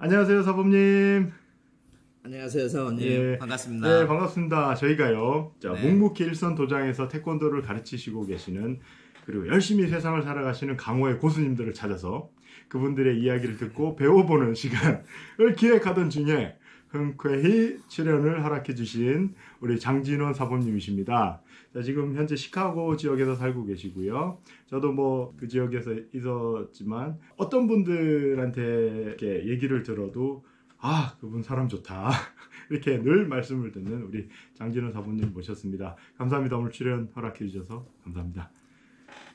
안녕하세요, 사범님. 안녕하세요, 사원님. 예, 반갑습니다. 네, 반갑습니다. 저희가요, 자, 네. 묵묵히 일선 도장에서 태권도를 가르치시고 계시는 그리고 열심히 세상을 살아가시는 강호의 고수님들을 찾아서 그분들의 이야기를 듣고 배워보는 시간을 기획하던 중에 흔쾌히 출연을 허락해 주신 우리 장진원 사범님이십니다. 자, 지금 현재 시카고 지역에서 살고 계시고요. 저도 뭐 그 지역에서 있었지만 어떤 분들한테 이렇게 얘기를 들어도 그분 사람 좋다. 이렇게 늘 말씀을 듣는 우리 장진원 사부님 모셨습니다. 감사합니다. 오늘 출연 허락해 주셔서 감사합니다.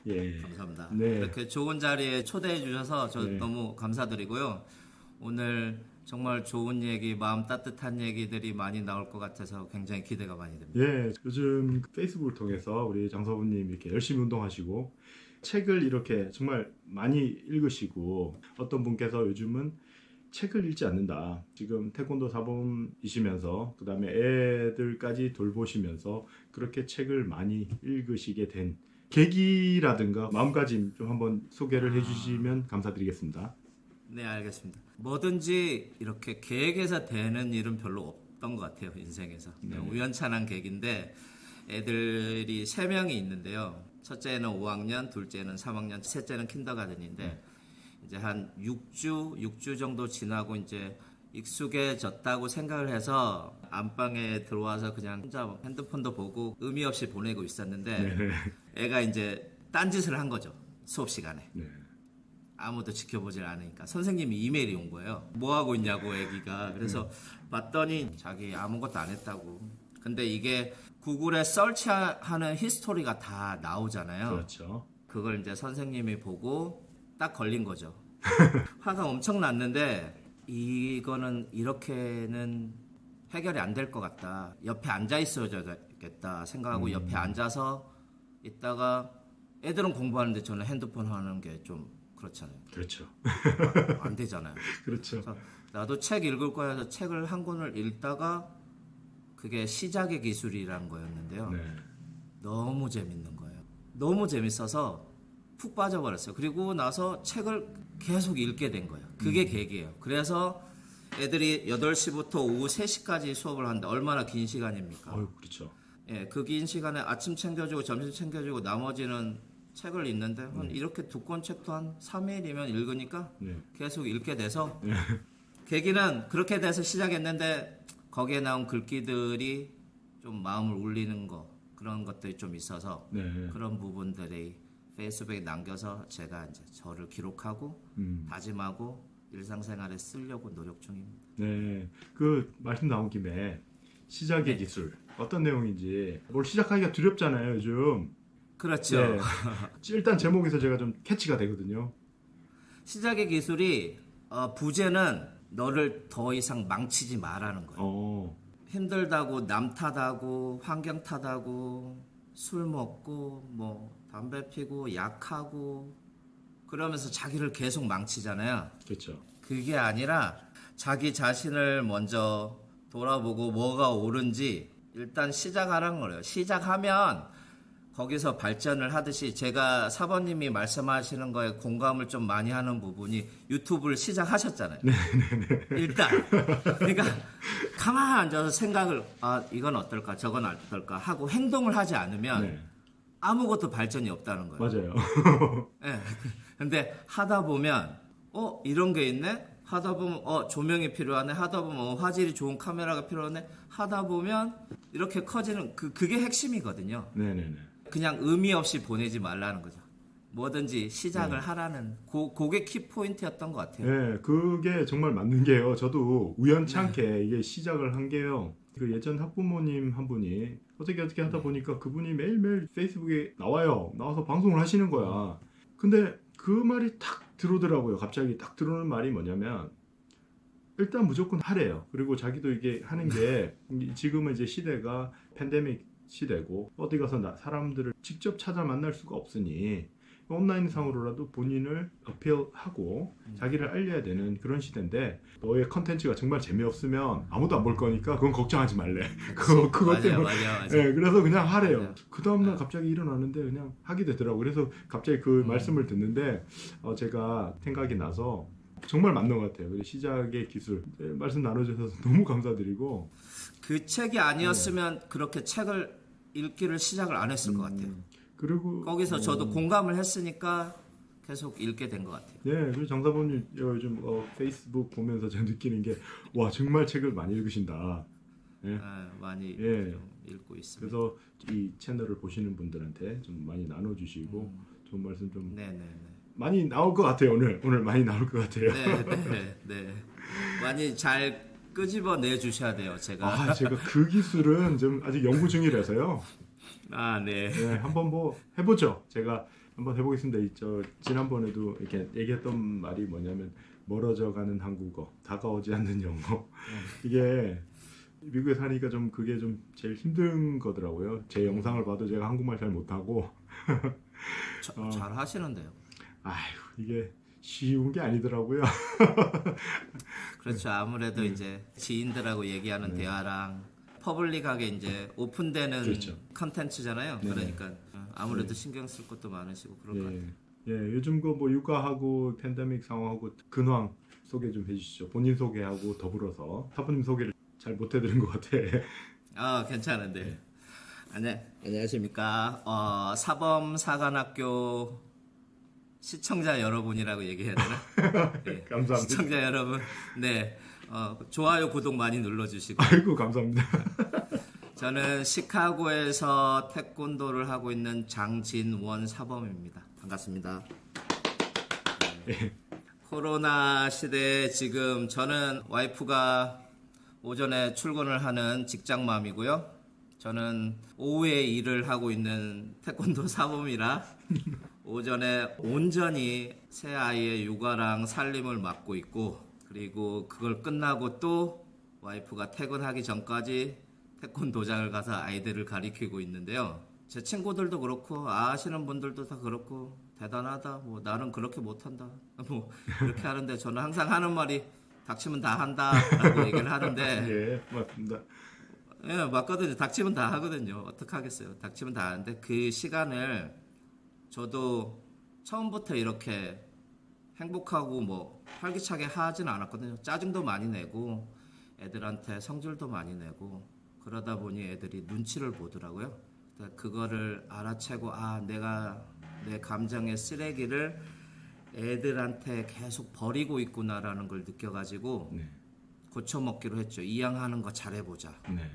예. 감사합니다. 네. 이렇게 좋은 자리에 초대해 주셔서 저 네. 너무 감사드리고요. 오늘 정말 좋은 얘기, 마음 따뜻한 얘기들이 많이 나올 것 같아서 굉장히 기대가 많이 됩니다. 예. 요즘 페이스북을 통해서 우리 장 사부님 이렇게 열심히 운동하시고 책을 이렇게 정말 많이 읽으시고 어떤 분께서 요즘은 책을 읽지 않는다. 지금 태권도 사범이시면서 그 다음에 애들까지 돌보시면서 그렇게 책을 많이 읽으시게 된 계기라든가 마음가짐 좀 한번 소개를 해주시면 감사드리겠습니다. 네, 알겠습니다. 뭐든지 이렇게 계획해서 되는 일은 별로 없던 것 같아요, 인생에서. 그냥 우연찮은 계기인데 애들이 3명이 있는데요. 첫째는 5학년, 둘째는 3학년, 셋째는 킨더가든인데 이제 한 6주 정도 지나고 이제 익숙해졌다고 생각을 해서 안방에 들어와서 그냥 혼자 핸드폰도 보고 의미 없이 보내고 있었는데 애가 이제 딴짓을 한 거죠. 수업 시간에. 네. 아무도 지켜보질 않으니까 선생님이 이메일이 온 거예요. 뭐 하고 있냐고 애기가. 그래서 봤더니 자기 아무것도 안 했다고. 근데 이게 구글에 설치하는 히스토리가 다 나오잖아요. 그렇죠. 그걸 이제 선생님이 보고 딱 걸린 거죠. 화가 엄청 났는데 이거는 이렇게는 해결이 안 될 것 같다. 옆에 앉아 있어야겠다 생각하고 옆에 앉아서 있다가 애들은 공부하는데 저는 핸드폰 하는 게 좀 그렇잖아요. 그렇죠. 안 되잖아요. 그렇죠. 그래서 나도 책 읽을 거야 해서 책을 한 권을 읽다가 그게 시작의 기술이라는 거였는데요. 네. 너무 재밌는 거예요. 너무 재밌어서 푹 빠져버렸어요. 그리고 나서 책을 계속 읽게 된 거예요. 그게 계기예요. 그래서 애들이 8시부터 오후 3시까지 수업을 하는데 얼마나 긴 시간입니까? 그렇죠. 예, 그 긴 시간에 아침 챙겨주고 점심 챙겨주고 나머지는 책을 읽는데 한 이렇게 두꺼운 책도 한 3일이면 읽으니까 네. 계속 읽게 돼서 계기는 그렇게 돼서 시작했는데 거기에 나온 글귀들이 좀 마음을 울리는 거 그런 것들이 좀 있어서 네. 그런 부분들이 페이스북에 남겨서 제가 이제 저를 기록하고 다짐하고 일상생활에 쓰려고 노력 중입니다. 네. 그 말씀 나온 김에 시작의 기술 어떤 내용인지 뭘 시작하기가 두렵잖아요, 요즘. 그렇죠. 네. 일단 제목에서 제가 좀 캐치가 되거든요. 시작의 기술이 부제는 너를 더 이상 망치지 말라는 거예요. 힘들다고 남 탓하고 환경 탓하고 술 먹고 뭐 담배 피고 약하고 그러면서 자기를 계속 망치잖아요. 그렇죠. 그게 아니라 자기 자신을 먼저 돌아보고 뭐가 옳은지 일단 시작하라는 거예요. 시작하면 거기서 발전을 하듯이 제가 사번님이 말씀하시는 거에 공감을 좀 많이 하는 부분이 유튜브를 시작하셨잖아요. 일단 그러니까 가만히 앉아서 생각을 이건 어떨까 저건 어떨까 하고 행동을 하지 않으면 아무것도 발전이 없다는 거예요. 맞아요. 네. 근데 하다 보면 이런 게 있네. 하다 보면 조명이 필요하네. 하다 보면 화질이 좋은 카메라가 필요하네. 하다 보면 이렇게 커지는 그게 핵심이거든요. 네네네. 그냥 의미 없이 보내지 말라는 거죠. 뭐든지 시작을 하라는 그게 키포인트였던 것 같아요. 네, 그게 정말 맞는 게요. 저도 우연찮게 이게 시작을 한 게요. 그 예전 학부모님 한 분이 어떻게 하다 보니까 그분이 매일매일 페이스북에 나와서 방송을 하시는 거야. 근데 그 말이 탁 들어오더라고요. 갑자기 딱 들어오는 말이 뭐냐면 일단 무조건 하래요. 그리고 자기도 이게 하는 게 지금은 이제 시대가 팬데믹 시대고 어디 가서 사람들을 직접 찾아 만날 수가 없으니 온라인상으로라도 본인을 어필하고 자기를 알려야 되는 그런 시대인데 너의 컨텐츠가 정말 재미없으면 아무도 안 볼 거니까 그건 걱정하지 말래. 그것 때문에. 맞아요. 네, 그래서 그냥 하래요. 맞아요. 그 다음날 갑자기 일어나는데 그냥 하게 되더라고요. 그래서 갑자기 그 말씀을 듣는데 제가 생각이 나서 정말 맞는 것 같아요. 그리고 시작의 기술 말씀 나눠주셔서 너무 감사드리고 그 책이 아니었으면 그렇게 책을 읽기를 시작을 안 했을 것 같아요. 그리고 거기서 저도 공감을 했으니까 계속 읽게 된 것 같아요. 네, 그리고 장사부님 요즘 페이스북 보면서 제가 느끼는 게 와 정말 책을 많이 읽으신다. 네. 많이 예. 좀 읽고 있습니다. 그래서 이 채널을 보시는 분들한테 좀 많이 나눠주시고 좋은 말씀 좀 네네네. 많이 나올 것 같아요. 오늘 많이 나올 것 같아요. 네. 많이 잘 끄집어내 주셔야 돼요. 제가. 제가 그 기술은 좀 아직 연구 중이라서요. 네. 네, 한번 뭐 해보죠. 제가 한번 해보겠습니다. 지난번에도 이렇게 얘기했던 말이 뭐냐면 멀어져가는 한국어, 다가오지 않는 영어. 이게 미국에 사니까 좀 그게 좀 제일 힘든 거더라고요. 제 영상을 봐도 제가 한국말 잘 못하고. 잘 하시는데요. 이게 쉬운 게 아니더라고요. 그렇죠. 아무래도 이제 지인들하고 얘기하는 대화랑 퍼블릭하게 이제 오픈되는 그렇죠. 컨텐츠잖아요. 그러니까 아무래도 신경 쓸 것도 많으시고 그럴 것 같아요. 요즘 뭐 육아하고 팬데믹 상황하고 근황 소개 좀 해주시죠. 본인 소개하고 더불어서 사부님 소개를 잘 못해드린 것 같아. 괜찮은데. 안녕하십니까. 사범사관학교 시청자 여러분이라고 얘기해야 되나? 네. 감사합니다. 시청자 여러분, 네. 좋아요, 구독 많이 눌러주시고. 아이고 감사합니다. 저는 시카고에서 태권도를 하고 있는 장진원 사범입니다. 반갑습니다. 네. 코로나 시대에 지금 저는 와이프가 오전에 출근을 하는 직장맘이고요. 저는 오후에 일을 하고 있는 태권도 사범이라 오전에 온전히 새 아이의 육아랑 살림을 맡고 있고, 그리고 그걸 끝나고 또 와이프가 퇴근하기 전까지 태권도장을 가서 아이들을 가리키고 있는데요. 제 친구들도 그렇고 아시는 분들도 다 그렇고 대단하다. 뭐 나는 그렇게 못한다. 뭐 이렇게 하는데 저는 항상 하는 말이 닥치면 다 한다라고 얘기를 하는데 예, 맞습니다. 예, 맞거든요. 닥치면 다 하거든요. 어떡하겠어요. 닥치면 다 하는데 그 시간을 저도 처음부터 이렇게 행복하고 뭐 활기차게 하진 않았거든요. 짜증도 많이 내고 애들한테 성질도 많이 내고 그러다 보니 애들이 눈치를 보더라고요. 그거를 알아채고 내가 내 감정의 쓰레기를 애들한테 계속 버리고 있구나라는 걸 느껴가지고 고쳐먹기로 했죠. 이양하는 거 잘해보자. 네.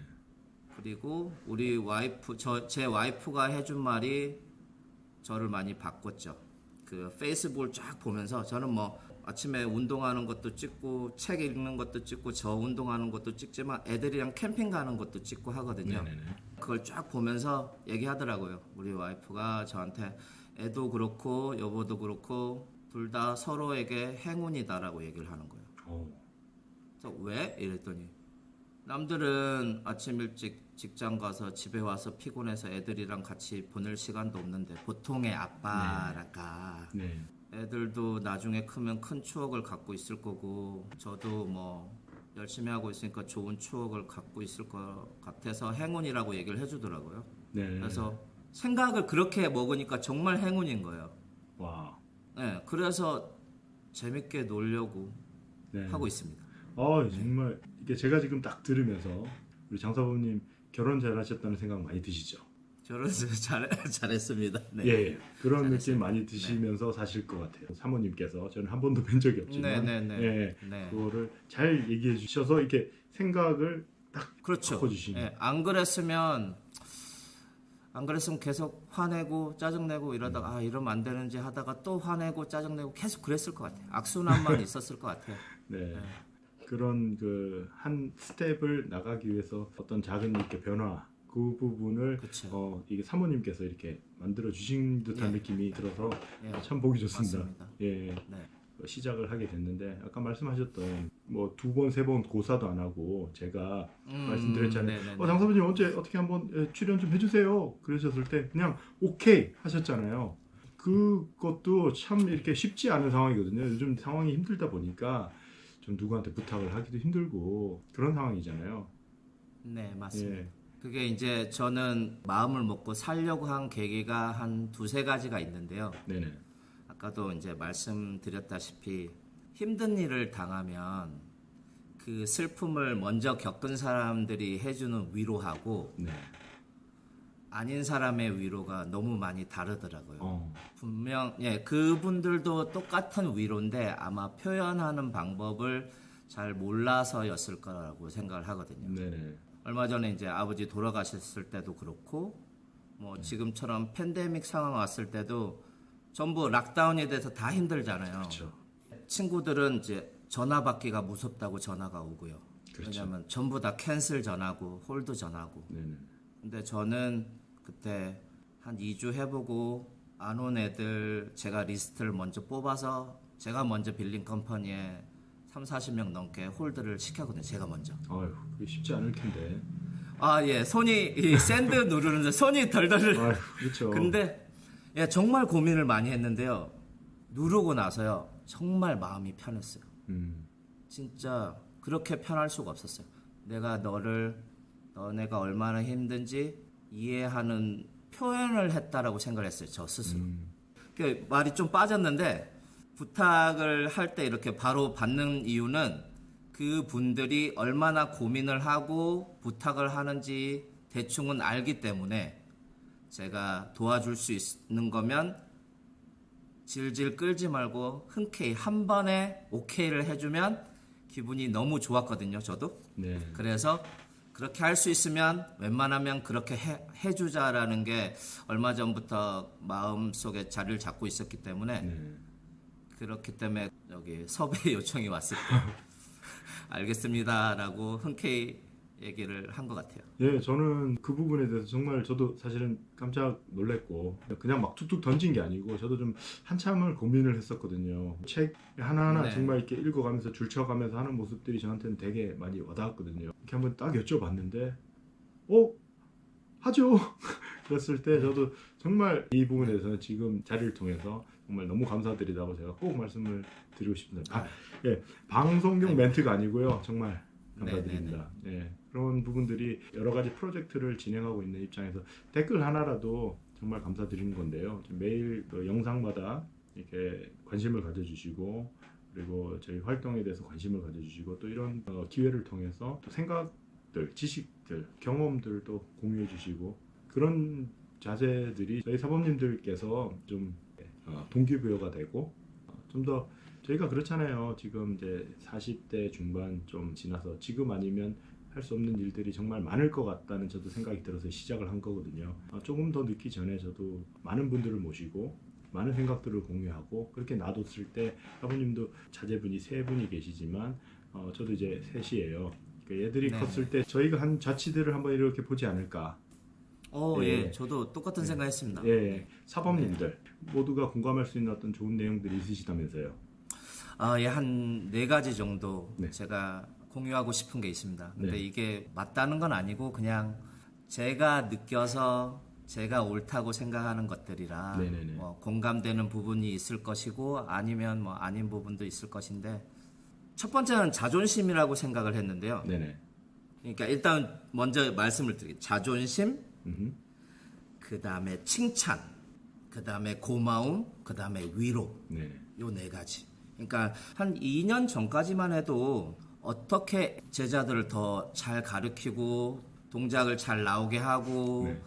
그리고 우리 와이프, 제 와이프가 해준 말이 저를 많이 바꿨죠. 그 페이스북을 쫙 보면서 저는 뭐 아침에 운동하는 것도 찍고 책 읽는 것도 찍고 저 운동하는 것도 찍지만 애들이랑 캠핑 가는 것도 찍고 하거든요. 네네네. 그걸 쫙 보면서 얘기하더라고요. 우리 와이프가 저한테 애도 그렇고 여보도 그렇고 둘 다 서로에게 행운이다라고 얘기를 하는 거예요. 그래서 왜? 이랬더니 남들은 아침 일찍 직장 가서 집에 와서 피곤해서 애들이랑 같이 보낼 시간도 없는데 보통의 아빠랄까 애들도 나중에 크면 큰 추억을 갖고 있을 거고 저도 뭐 열심히 하고 있으니까 좋은 추억을 갖고 있을 것 같아서 행운이라고 얘기를 해주더라고요. 그래서 생각을 그렇게 먹으니까 정말 행운인 거예요. 와. 네, 그래서 재밌게 놀려고 하고 있습니다. 정말 이게 제가 지금 딱 들으면서 우리 장사부님 결혼 잘하셨다는 생각 많이 드시죠? 결혼 잘했습니다. 네. 예, 그런 느낌 많이 드시면서 사실 것 같아요. 사모님께서 저는 한 번도 뵌 적이 없지만 그거를 잘 얘기해 주셔서 이렇게 생각을 딱 바꿔주시는. 네, 안 그랬으면 계속 화내고 짜증내고 이러다가 이러면 안 되는지 하다가 또 화내고 짜증내고 계속 그랬을 것 같아요. 악순환만 있었을 것 같아요. 그런 그 한 스텝을 나가기 위해서 어떤 작은 이렇게 변화 그 부분을 이게 사모님께서 이렇게 만들어 주신 듯한 느낌이 들어서 참 보기 좋습니다. 맞습니다. 시작을 하게 됐는데 아까 말씀하셨던 뭐 2번 3번 고사도 안 하고 제가 말씀드렸잖아요. 장사부님 어떻게 한번 출연 좀 해주세요. 그러셨을 때 그냥 오케이 하셨잖아요. 그것도 참 이렇게 쉽지 않은 상황이거든요. 요즘 상황이 힘들다 보니까 좀 누구한테 부탁을 하기도 힘들고 그런 상황이잖아요. 네, 맞습니다. 그게 이제 저는 마음을 먹고 살려고 한 계기가 한 2-3가지가 있는데요. 아까도 이제 말씀드렸다시피 힘든 일을 당하면 그 슬픔을 먼저 겪은 사람들이 해주는 위로하고 네. 아닌 사람의 위로가 너무 많이 다르더라고요. 어. 분명 그분들도 똑같은 위로인데 아마 표현하는 방법을 잘 몰라서였을 거라고 생각을 하거든요. 네네. 얼마 전에 이제 아버지 돌아가셨을 때도 그렇고 뭐 지금처럼 팬데믹 상황 왔을 때도 전부 락다운이 돼서 다 힘들잖아요. 그렇죠. 친구들은 이제 전화 받기가 무섭다고 전화가 오고요. 그렇죠. 왜냐하면 전부 다 캔슬 전화고 홀드 전화고. 네네. 근데 저는 그때 한 2주 해보고 안 온 애들 제가 리스트를 먼저 뽑아서 제가 먼저 빌린 컴퍼니에 40명 넘게 홀드를 시켰거든요. 제가 먼저. 아유, 그게 쉽지 않을 텐데. 아, 예. 손이 이 샌드 누르는데 손이 덜덜. 아유, 그렇죠. 근데 예, 정말 고민을 많이 했는데요. 누르고 나서요. 정말 마음이 편했어요. 진짜 그렇게 편할 수가 없었어요. 내가 너네가 얼마나 힘든지 이해하는 표현을 했다라고 생각을 했어요. 저 스스로. 그 말이 좀 빠졌는데 부탁을 할 때 이렇게 바로 받는 이유는 그 분들이 얼마나 고민을 하고 부탁을 하는지 대충은 알기 때문에 제가 도와줄 수 있는 거면 질질 끌지 말고 흔쾌히 한 번에 오케이를 해주면 기분이 너무 좋았거든요. 저도. 네. 그래서 그렇게 할 수 있으면 웬만하면 그렇게 해주자라는 게 얼마 전부터 마음속에 자리를 잡고 있었기 때문에 네. 그렇기 때문에 여기 섭외 요청이 왔을 때 알겠습니다라고 흔쾌히 얘기를 한 것 같아요. 예, 저는 그 부분에 대해서 정말 저도 사실은 깜짝 놀랐고 그냥 막 툭툭 던진 게 아니고 저도 좀 한참을 고민을 했었거든요. 책 하나하나 네. 정말 이렇게 읽어가면서 줄쳐가면서 하는 모습들이 저한테는 되게 많이 와닿았거든요. 이렇게 한번 딱 여쭤봤는데 하죠. 그랬을 때 저도 정말 이 부분에 대해서는 지금 자리를 통해서 정말 너무 감사드리다고 제가 꼭 말씀을 드리고 싶습니다. 예, 방송용 멘트가 아니고요. 정말 감사드립니다. 예, 그런 부분들이 여러 가지 프로젝트를 진행하고 있는 입장에서 댓글 하나라도 정말 감사드리는 건데요. 매일 그 영상마다 이렇게 관심을 가져주시고 그리고 저희 활동에 대해서 관심을 가져주시고 또 이런 기회를 통해서 또 생각들, 지식들, 경험들도 공유해 주시고 그런 자세들이 저희 사범님들께서 좀 동기부여가 되고 좀 더 저희가 그렇잖아요. 지금 이제 40대 중반 좀 지나서 지금 아니면 할 수 없는 일들이 정말 많을 것 같다는 저도 생각이 들어서 시작을 한 거거든요. 조금 더 늦기 전에 저도 많은 분들을 모시고 많은 생각들을 공유하고 그렇게 놔뒀을 때 아버님도 자제분이 3분이 계시지만 저도 이제 셋이에요. 그러니까 얘들이 네. 컸을 때 저희가 한 자취들을 한번 이렇게 보지 않을까. 예, 저도 똑같은 생각했습니다. 예, 사범님들 모두가 공감할 수 있는 어떤 좋은 내용들이 있으시다면서요. 예, 한 4가지 정도 네. 제가 공유하고 싶은 게 있습니다. 근데 네. 이게 맞다는 건 아니고 그냥 제가 느껴서 제가 옳다고 생각하는 것들이라 네네네. 뭐 공감되는 부분이 있을 것이고 아니면 뭐 아닌 부분도 있을 것인데 첫 번째는 자존심이라고 생각을 했는데요. 네네. 그러니까 일단 먼저 말씀을 드릴게요. 자존심, 음흠. 그 다음에 칭찬, 그 다음에 고마움, 그 다음에 위로. 네네. 요 4가지. 그러니까 한 2년 전까지만 해도 어떻게 제자들을 더 잘 가르치고 동작을 잘 나오게 하고 네.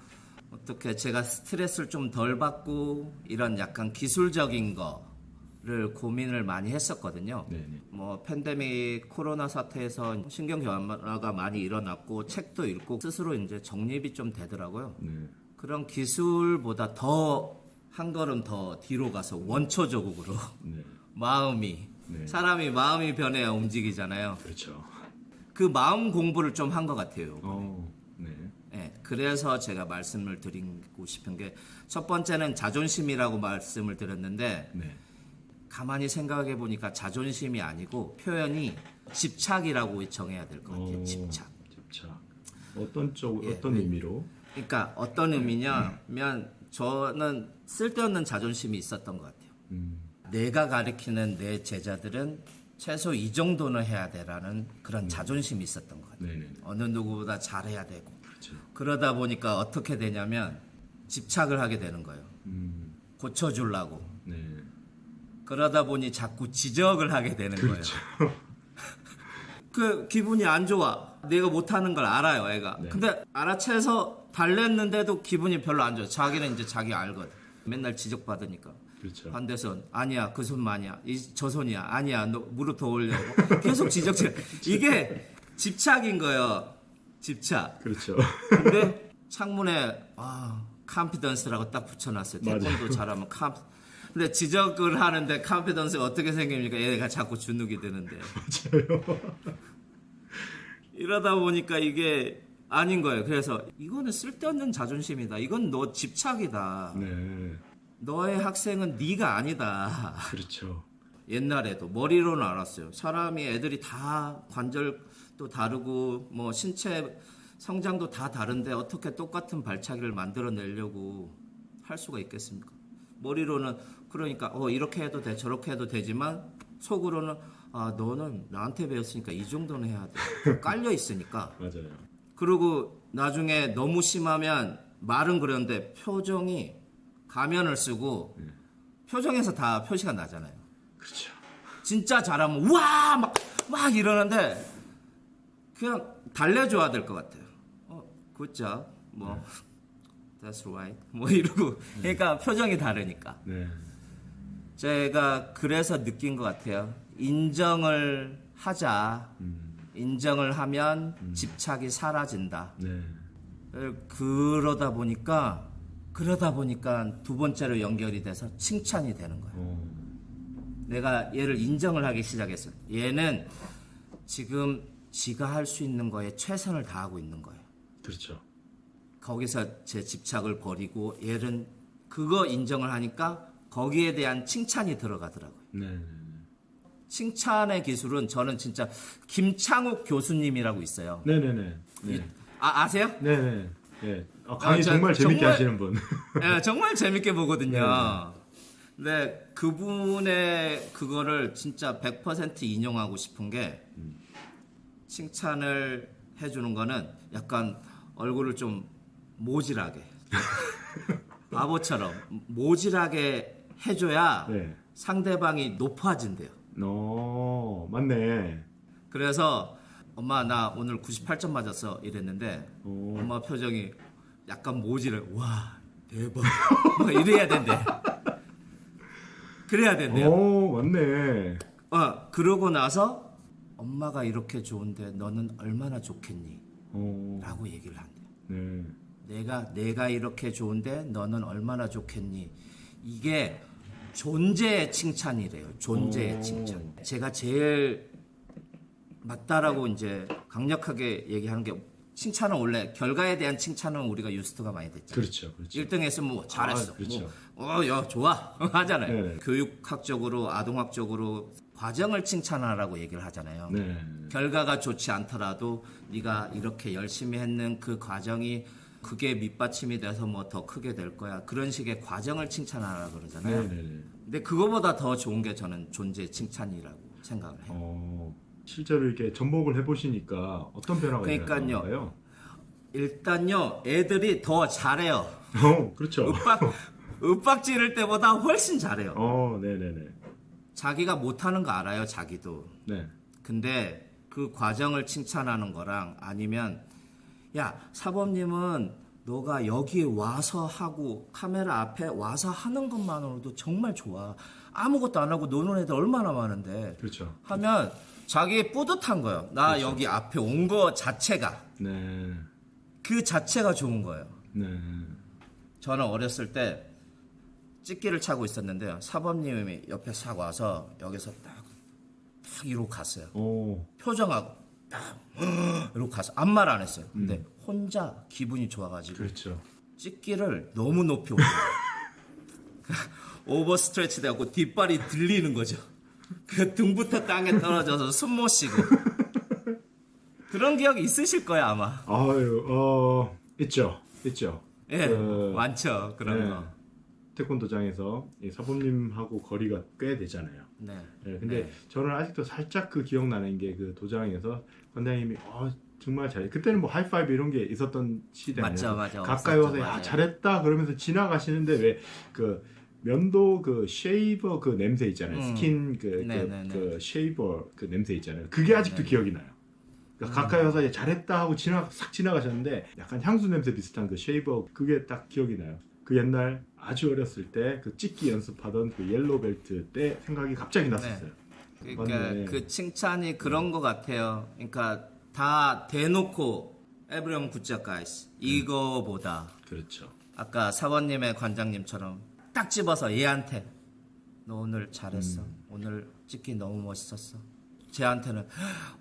어떻게 제가 스트레스를 좀 덜 받고 이런 약간 기술적인 거를 고민을 많이 했었거든요. 네네. 뭐 팬데믹 코로나 사태에서 신경 변화가 많이 일어났고 책도 읽고 스스로 이제 정립이 좀 되더라고요. 네. 그런 기술보다 더 한 걸음 더 뒤로 가서 원초적으로 네. 마음이 네. 사람이 마음이 변해야 움직이잖아요. 그렇죠. 그 마음 공부를 좀 한 것 같아요. 네. 예, 그래서 제가 말씀을 드리고 싶은 게 첫 번째는 자존심이라고 말씀을 드렸는데 네. 가만히 생각해 보니까 자존심이 아니고 표현이 집착이라고 정해야 될 것 같아요. 집착. 집착. 어떤 쪽, 예, 어떤 의미로? 그러니까 어떤 의미냐면 저는 쓸데없는 자존심이 있었던 것 같아요. 내가 가르치는 내 제자들은 최소 이 정도는 해야 돼라는 그런 자존심이 있었던 것 같아요. 네네. 어느 누구보다 잘해야 되고. 그렇죠. 그러다 보니까 어떻게 되냐면 집착을 하게 되는 거예요. 음. 고쳐주려고. 네. 그러다 보니 자꾸 지적을 하게 되는 그렇죠. 거예요. 그 기분이 안 좋아. 내가 못하는 걸 알아요, 애가. 네. 근데 알아채서 달랬는데도 기분이 별로 안 좋아. 자기는 이제 자기 알거든. 맨날 지적받으니까. 그렇죠. 반대손 아니야, 그 손만이야, 저 손이야, 아니야, 너 무릎 더 올려. 계속 지적질. 이게 집착인 거예요. 집착. 그렇죠. 근데 창문에 컴피던스라고 딱 붙여놨어요. 맞아요. 태권도 잘하면 근데 지적을 하는데 컴피던스가 어떻게 생깁니까? 얘가 자꾸 주눅이 드는데. 맞아요. 이러다 보니까 이게 아닌 거예요. 그래서 이거는 쓸데없는 자존심이다. 이건 너 집착이다. 네. 너의 학생은 네가 아니다. 그렇죠. 옛날에도 머리로는 알았어요. 사람이 애들이 다 관절도 다르고 뭐 신체 성장도 다 다른데 어떻게 똑같은 발차기를 만들어내려고 할 수가 있겠습니까? 머리로는 그러니까 이렇게 해도 돼 저렇게 해도 되지만 속으로는 너는 나한테 배웠으니까 이 정도는 해야 돼. 깔려 있으니까. 맞아요. 그리고 나중에 너무 심하면 말은 그런데 표정이 가면을 쓰고 표정에서 다 표시가 나잖아요. 그렇죠. 진짜 잘하면 우와 막 이러는데 그냥 달래줘야 될 것 같아요. 굿잡 뭐 that's right 뭐 이러고 그러니까 표정이 다르니까 네. 제가 그래서 느낀 것 같아요. 인정을 하자. 인정을 하면 집착이 사라진다. 네. 그러다 보니까 두 번째로 연결이 돼서 칭찬이 되는 거예요. 내가 얘를 인정을 하기 시작했어요. 얘는 지금 지가 할 수 있는 거에 최선을 다하고 있는 거예요. 그렇죠. 거기서 제 집착을 버리고 얘는 그거 인정을 하니까 거기에 대한 칭찬이 들어가더라고요. 네. 칭찬의 기술은 저는 진짜 김창욱 교수님이라고 있어요. 네네네. 네. 아세요? 네네. 네. 강의 저 정말 재밌게 정말- 하시는 분. 네, 정말 재밌게 보거든요. 네. 근데 그분의 그거를 진짜 100% 인용하고 싶은 게 칭찬을 해주는 거는 약간 얼굴을 좀 모질하게 바보처럼 모질하게 해줘야 네. 상대방이 높아진대요. 맞네. 그래서 엄마 나 오늘 98점 맞았어 이랬는데 엄마 표정이 약간 모질해. 와 대박. 뭐 이래야 된대. 그래야 된대요. 맞네. 그러고 나서 엄마가 이렇게 좋은데 너는 얼마나 좋겠니? 라고 얘기를 한대요. 네. 내가 이렇게 좋은데 너는 얼마나 좋겠니? 이게 존재의 칭찬이래요. 존재의 칭찬. 제가 제일 맞다라고 이제 강력하게 얘기하는 게 칭찬은 원래 결과에 대한 칭찬은 우리가 유스트가 많이 됐잖아요. 그렇죠. 그렇죠. 1등 했으면 뭐 잘했어. 그렇죠. 야 좋아 하잖아요. 네. 교육학적으로 아동학적으로 과정을 칭찬하라고 얘기를 하잖아요. 네. 결과가 좋지 않더라도 네가 이렇게 열심히 했는 그 과정이 그게 밑받침이 돼서 뭐 더 크게 될 거야. 그런 식의 과정을 칭찬하라고 그러잖아요. 네네네. 근데 그거보다 더 좋은 게 저는 존재 칭찬이라고 생각을 해요. 실제로 이렇게 접목을 해보시니까 어떤 변화가 그러니까요. 일어나요? 일단요, 애들이 더 잘해요. 그렇죠. 윽박 지를 때보다 훨씬 잘해요. 네네네. 자기가 못하는 거 알아요, 자기도. 네. 근데 그 과정을 칭찬하는 거랑 아니면 야, 사범님은 너가 여기에 와서 하고 카메라 앞에 와서 하는 것만으로도 정말 좋아. 아무것도 안 하고 노는 애들 얼마나 많은데. 그렇죠. 하면 자기 뿌듯한 거예요. 나 여기 앞에 온 거 자체가. 네. 그 자체가 좋은 거예요. 네. 저는 어렸을 때 찍기를 차고 있었는데요. 사범님이 옆에 싹 와서 여기서 딱 이러고 갔어요. 표정하고 딱 이러고 가서 아무 말 안 했어요. 근데 혼자 기분이 좋아가지고 그렇죠. 찍기를 너무 높이 올려요. 오버 스트레치 돼갖고 뒷발이 들리는 거죠. 그 등부터 땅에 떨어져서 숨 못 쉬고. 그런 기억 있으실 거예요 아마. 있죠. 예, 많죠 그런 거. 태권도장에서 이 사범님하고 거리가 꽤 되잖아요. 네. 근데 저는 아직도 살짝 그 기억나는 게 그 도장에서 관장님이 정말 잘해. 그때는 뭐 하이파이브 이런 게 있었던 시대 아니에요. 맞죠. 가까이 와서 맞아요. 잘했다 그러면서 지나가시는데 왜 그 면도 그 쉐이버 그 냄새 있잖아요. 스킨 네네네. 그 쉐이버 그 냄새 있잖아요. 그게 아직도 기억이 나요. 그러니까 가까이 와서 잘했다 하고 싹 지나가셨는데 약간 향수 냄새 비슷한 그 쉐이버 그게 딱 기억이 나요. 그 옛날 아주 어렸을 때 그 찍기 연습하던 그 옐로우 벨트 때 생각이 갑자기 났었어요. 그러니까 맞네. 그 칭찬이 그런 것 같아요. 그러니까 다 대놓고 everyone good job guys 이거보다 그렇죠. 아까 사원님의 관장님처럼 딱 집어서 얘한테 너 오늘 잘했어. 오늘 찍기 너무 멋있었어. 쟤한테는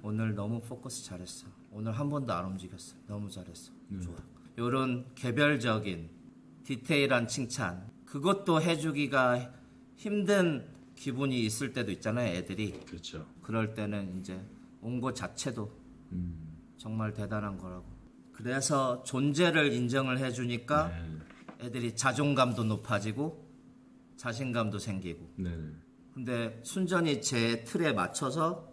오늘 너무 포커스 잘했어. 오늘 한 번도 안 움직였어. 너무 잘했어. 좋아. 요런 개별적인 디테일한 칭찬 그것도 해주기가 힘든 기분이 있을 때도 있잖아요. 애들이. 그렇죠. 그럴 때는 이제 온 것 자체도 정말 대단한 거라고. 그래서 존재를 인정을 해주니까 네. 애들이 자존감도 높아지고 자신감도 생기고. 네. 근데 순전히 제 틀에 맞춰서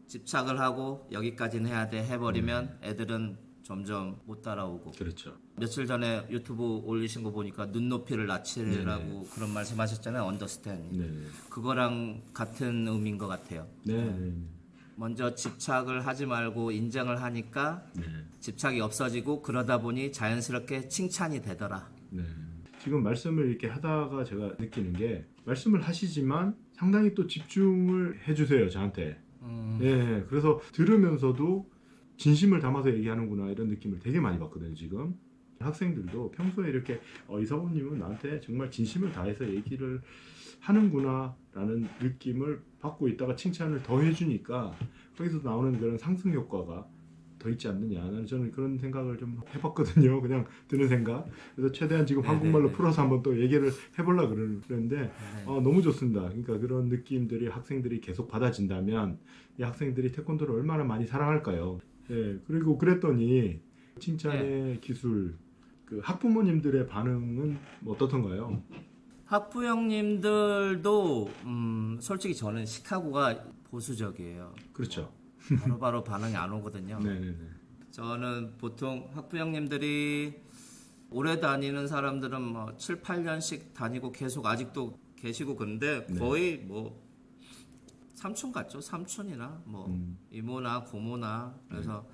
집착을 하고 여기까지는 해야 돼 해버리면 애들은 점점 못 따라오고. 그렇죠. 며칠 전에 유튜브 올리신 거 보니까 눈높이를 낮추라고 그런 말씀하셨잖아요. 언더스탠. 네. 그거랑 같은 의미인 것 같아요. 네. 먼저 집착을 하지 말고 인정을 하니까 네. 집착이 없어지고 그러다 보니 자연스럽게 칭찬이 되더라. 네. 지금 말씀을 이렇게 하다가 제가 느끼는 게 말씀을 하시지만 상당히 또 집중을 해주세요 저한테. 네. 그래서 들으면서도 진심을 담아서 얘기하는구나 이런 느낌을 되게 많이 받거든요 지금. 학생들도 평소에 이렇게 이 사부님은 나한테 정말 진심을 다해서 얘기를 하는구나 라는 느낌을 받고 있다가 칭찬을 더 해주니까 거기서 나오는 그런 상승 효과가 더 있지 않느냐. 저는 그런 생각을 좀 해봤거든요. 그냥 드는 생각. 그래서 최대한 지금 한국말로 풀어서 한번 또 얘기를 해보려고 그러는데 너무 좋습니다. 그러니까 그런 느낌들이 학생들이 계속 받아진다면 이 학생들이 태권도를 얼마나 많이 사랑할까요. 예, 그리고 그랬더니 칭찬의 기술 그 학부모님들의 반응은 뭐 어떻던가요? 학부 형님들도 솔직히 저는 시카고가 보수적이에요. 그렇죠. 바로바로 반응이 안 오거든요. 네네네. 저는 보통 학부 형님들이 오래 다니는 사람들은 뭐 7, 8년씩 다니고 계속 아직도 계시고 그런데 거의 뭐 삼촌 같죠? 삼촌이나 뭐 이모나 고모나 그래서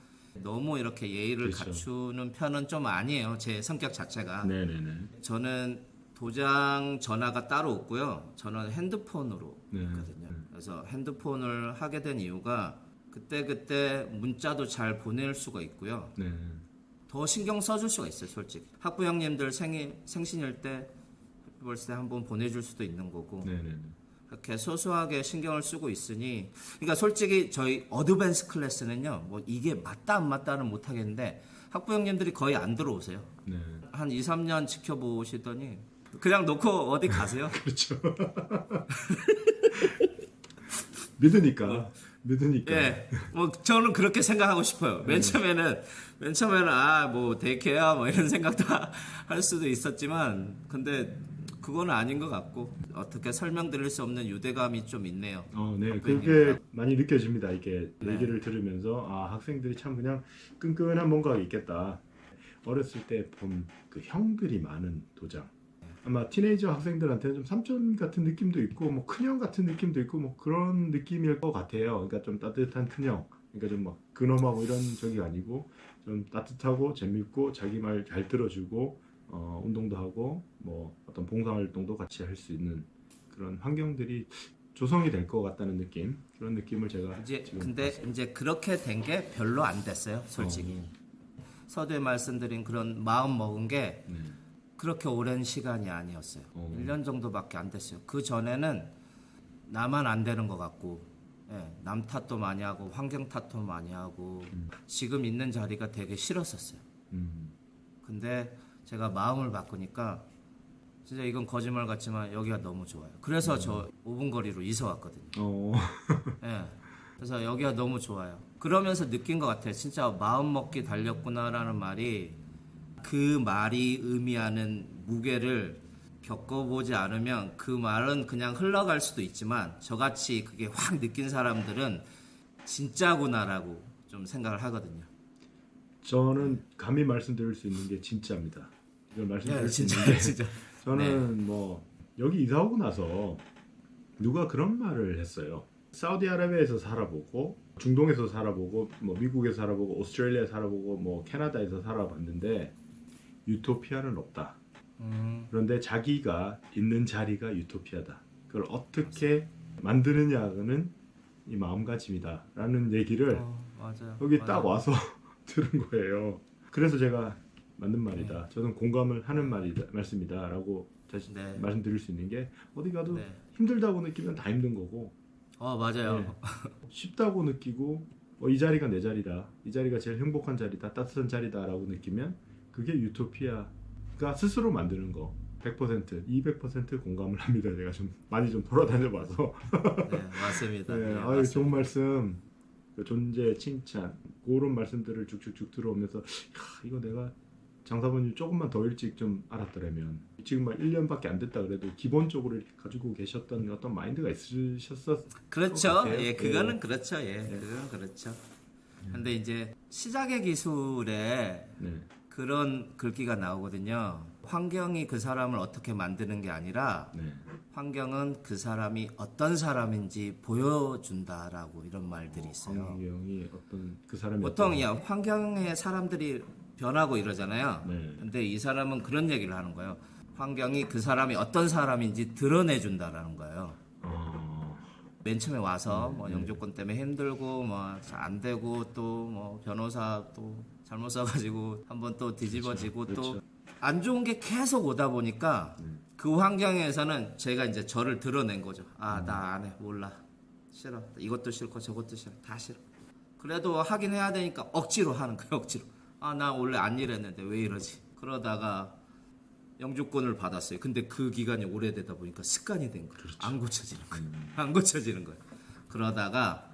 너무 이렇게 예의를 그렇죠. 갖추는 편은 좀 아니에요. 제 성격 자체가. 네네네. 저는 도장 전화가 따로 없고요. 저는 핸드폰으로 했거든요. 그래서 핸드폰을 하게 된 이유가 그때 문자도 잘 보낼 수가 있고요. 네. 더 신경 써줄 수가 있어요, 솔직히. 학부 형님들 생신일 때 해피버스데 한번 보내줄 수도 있는 거고. 네네네. 이렇게 소소하게 신경을 쓰고 있으니, 그러니까 솔직히 저희 어드밴스 클래스는요, 뭐 이게 맞다 안 맞다는 못 하겠는데 학부 형님들이 거의 안 들어오세요. 네. 한 2, 3년 지켜보시더니 그냥 놓고 어디 가세요? 그렇죠. 믿으니까. 예, 뭐 저는 그렇게 생각하고 싶어요. 맨 처음에는 뭐 데이케어 뭐 이런 생각도 할 수도 있었지만, 근데 그건 아닌 것 같고 어떻게 설명드릴 수 없는 유대감이 좀 있네요. 네, 그게 많이 느껴집니다. 이게 네. 얘기를 들으면서 학생들이 참 그냥 끈끈한 뭔가가 있겠다. 어렸을 때 본 그 형들이 많은 도장. 아마 티네이저 학생들한테는 좀 삼촌 같은 느낌도 있고 뭐 큰형 같은 느낌도 있고 뭐 그런 느낌일 것 같아요. 그러니까 좀 따뜻한 큰형. 그러니까 좀 막 근엄하고 이런 적이 아니고 좀 따뜻하고 재밌고 자기 말 잘 들어주고 운동도 하고 뭐 어떤 봉사활동도 같이 할 수 있는 그런 환경들이 조성이 될 것 같다는 느낌. 그런 느낌을 제가 지금 근데 이제 그렇게 된 게 별로 안 됐어요, 솔직히. 서두에 말씀드린 그런 마음 먹은 게 네. 그렇게 오랜 시간이 아니었어요. 1년 정도밖에 안 됐어요. 그 전에는 나만 안 되는 것 같고, 남 탓도 많이 하고, 환경 탓도 많이 하고, 지금 있는 자리가 되게 싫었었어요. 근데 제가 마음을 바꾸니까, 진짜 이건 거짓말 같지만 여기가 너무 좋아요. 그래서 저 5분 거리로 이사 왔거든요. 그래서 여기가 너무 좋아요. 그러면서 느낀 것 같아요. 진짜 마음 먹기 달렸구나라는 말이 그 말이 의미하는 무게를 겪어보지 않으면 그 말은 그냥 흘러갈 수도 있지만 저같이 그게 확 느낀 사람들은 진짜구나라고 좀 생각을 하거든요. 저는 감히 말씀드릴 수 있는 게 진짜입니다. 이걸 말씀드릴 수 진짜, 있는 게 진짜. 저는 뭐 여기 이사 오고 나서 누가 그런 말을 했어요. 사우디아라비아에서 살아보고 중동에서 살아보고 뭐 미국에서 살아보고 오스트레일리아 살아보고 뭐 캐나다에서 살아봤는데 유토피아는 없다. 그런데 자기가 있는 자리가 유토피아다. 그걸 어떻게 만드느냐는 이 마음가짐이다라는 얘기를 맞아요. 여기 맞아요. 딱 와서 들은 거예요. 그래서 제가 맞는 말이다. 저는 공감을 하는 말씀이다라고 다시 네. 말씀드릴 수 있는 게 어디 가도 네. 힘들다고 느끼면 다 힘든 거고 맞아요. 네. 쉽다고 느끼고 이 자리가 내 자리다. 이 자리가 제일 행복한 자리다. 따뜻한 자리다라고 느끼면 그게 유토피아가 스스로 만드는 거. 100%, 200% 공감을 합니다. 제가 좀 많이 좀 돌아다녀 봐서. 네, 맞습니다. 네, 네, 아유, 맞습니다. 좋은 말씀. 그 존재, 칭찬, 그런 말씀들을 쭉쭉쭉 들어오면서 이거 내가 장사부님 조금만 더 일찍 좀 알았더라면 지금 막 1년밖에 안 됐다 그래도 기본적으로 이렇게 가지고 계셨던 어떤 마인드가 있으셨었 그렇죠. 것 같아요. 예, 그거는 그렇죠. 예, 그거는 그렇죠. 근데 이제 시작의 기술에 네. 그런 글귀가 나오거든요. 환경이 그 사람을 어떻게 만드는 게 아니라 네. 환경은 그 사람이 어떤 사람인지 보여준다라고 이런 말들이 있어요. 환경이 어떤 그 사람이 보통 어떤- 야 환경에 사람들이 변하고 이러잖아요. 네. 근데 이 사람은 그런 얘기를 하는 거예요. 환경이 그 사람이 어떤 사람인지 드러내준다라는 거예요. 어, 맨 처음에 와서 뭐 영주권 때문에 힘들고 뭐 안 되고 또 뭐 변호사 또 잘못 써가지고 한번 또 뒤집어지고 그렇죠. 또 안 좋은 게 계속 오다 보니까 그 환경에서는 제가 이제 저를 드러낸 거죠. 아, 나 안 해. 몰라. 싫어. 이것도 싫고 저것도 싫어. 다 싫어. 그래도 하긴 해야 되니까 억지로 하는 거예요. 억지로. 아, 나 원래 안 이랬는데 왜 이러지? 그러다가 영주권을 받았어요. 근데 그 기간이 오래되다 보니까 습관이 된 거예요. 안 고쳐지는 거예요. 안 고쳐지는 거예요. 그러다가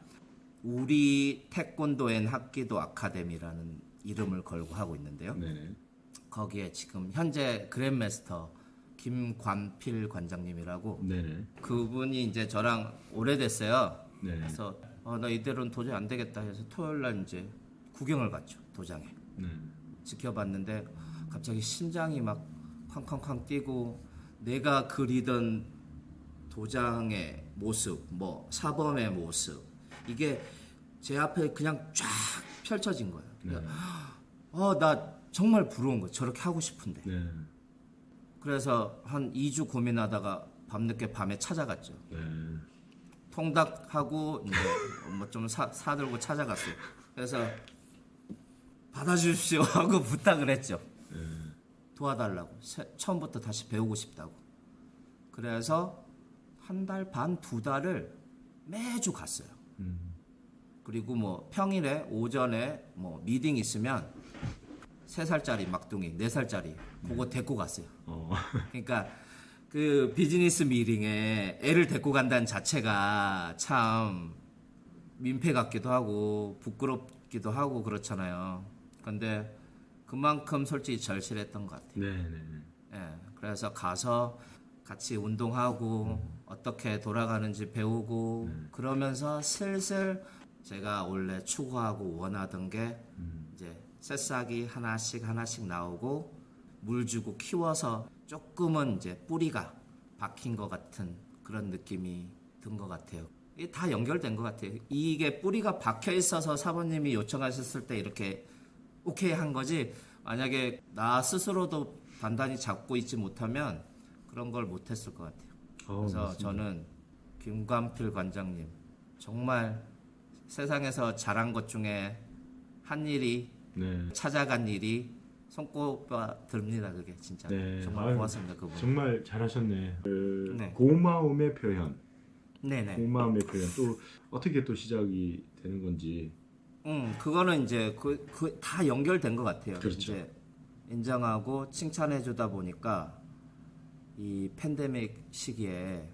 우리 태권도 앤 합기도 아카데미라는 이름을 걸고 하고 있는데요. 네. 거기에 지금 현재 그랜마스터 김관필 관장님이라고 네네. 그분이 이제 저랑 오래됐어요. 네. 그래서 나 이대로는 도저히 안 되겠다 해서 토요일 날 이제 구경을 갔죠. 도장에. 네. 지켜봤는데 갑자기 심장이 막 쾅쾅쾅 뛰고 내가 그리던 도장의 모습, 뭐 사범의 모습 이게 제 앞에 그냥 쫙 펼쳐진 거예요. 네. 나 정말 부러운 거예요. 저렇게 하고 싶은데. 네. 그래서 한 2주 고민하다가 밤늦게 밤에 찾아갔죠. 네. 통닭하고 이제 뭐 좀 사들고 찾아갔어요. 그래서 받아주십시오 하고 부탁을 했죠. 도와달라고. 처음부터 다시 배우고 싶다고. 그래서 한 달 반, 2달을 매주 갔어요. 그리고 뭐 평일에 오전에 뭐 미팅 있으면 3살짜리 막둥이, 4살짜리 그거 데리고 갔어요. 그러니까 그 비즈니스 미팅에 애를 데리고 간다는 자체가 참 민폐 같기도 하고 부끄럽기도 하고 그렇잖아요. 근데 그만큼 솔직히 절실했던 것 같아요. 네. 네. 예, 그래서 가서 같이 운동하고 어떻게 돌아가는지 배우고 그러면서 슬슬 제가 원래 추구하고 원하던 게 이제 새싹이 하나씩 나오고 물 주고 키워서 조금은 이제 뿌리가 박힌 것 같은 그런 느낌이 든 것 같아요. 이게 다 연결된 것 같아요. 이게 뿌리가 박혀 있어서 사모님이 요청하셨을 때 이렇게 오케이 한 거지. 만약에 나 스스로도 단단히 잡고 있지 못하면 그런 걸 못했을 것 같아요. 그래서 맞습니다. 저는 김관필 관장님 정말 세상에서 잘한 것 중에 한 일이 네. 찾아간 일이 손꼽아 듭니다. 그게 진짜 네. 정말 아유, 고맙습니다. 그분. 정말 잘하셨네. 네. 고마움의 표현. 네네. 고마움의 표현. 또 어떻게 또 시작이 되는 건지. 그거는 이제 다 연결된 것 같아요. 그렇죠. 이제 인정하고 칭찬해주다 보니까 이 팬데믹 시기에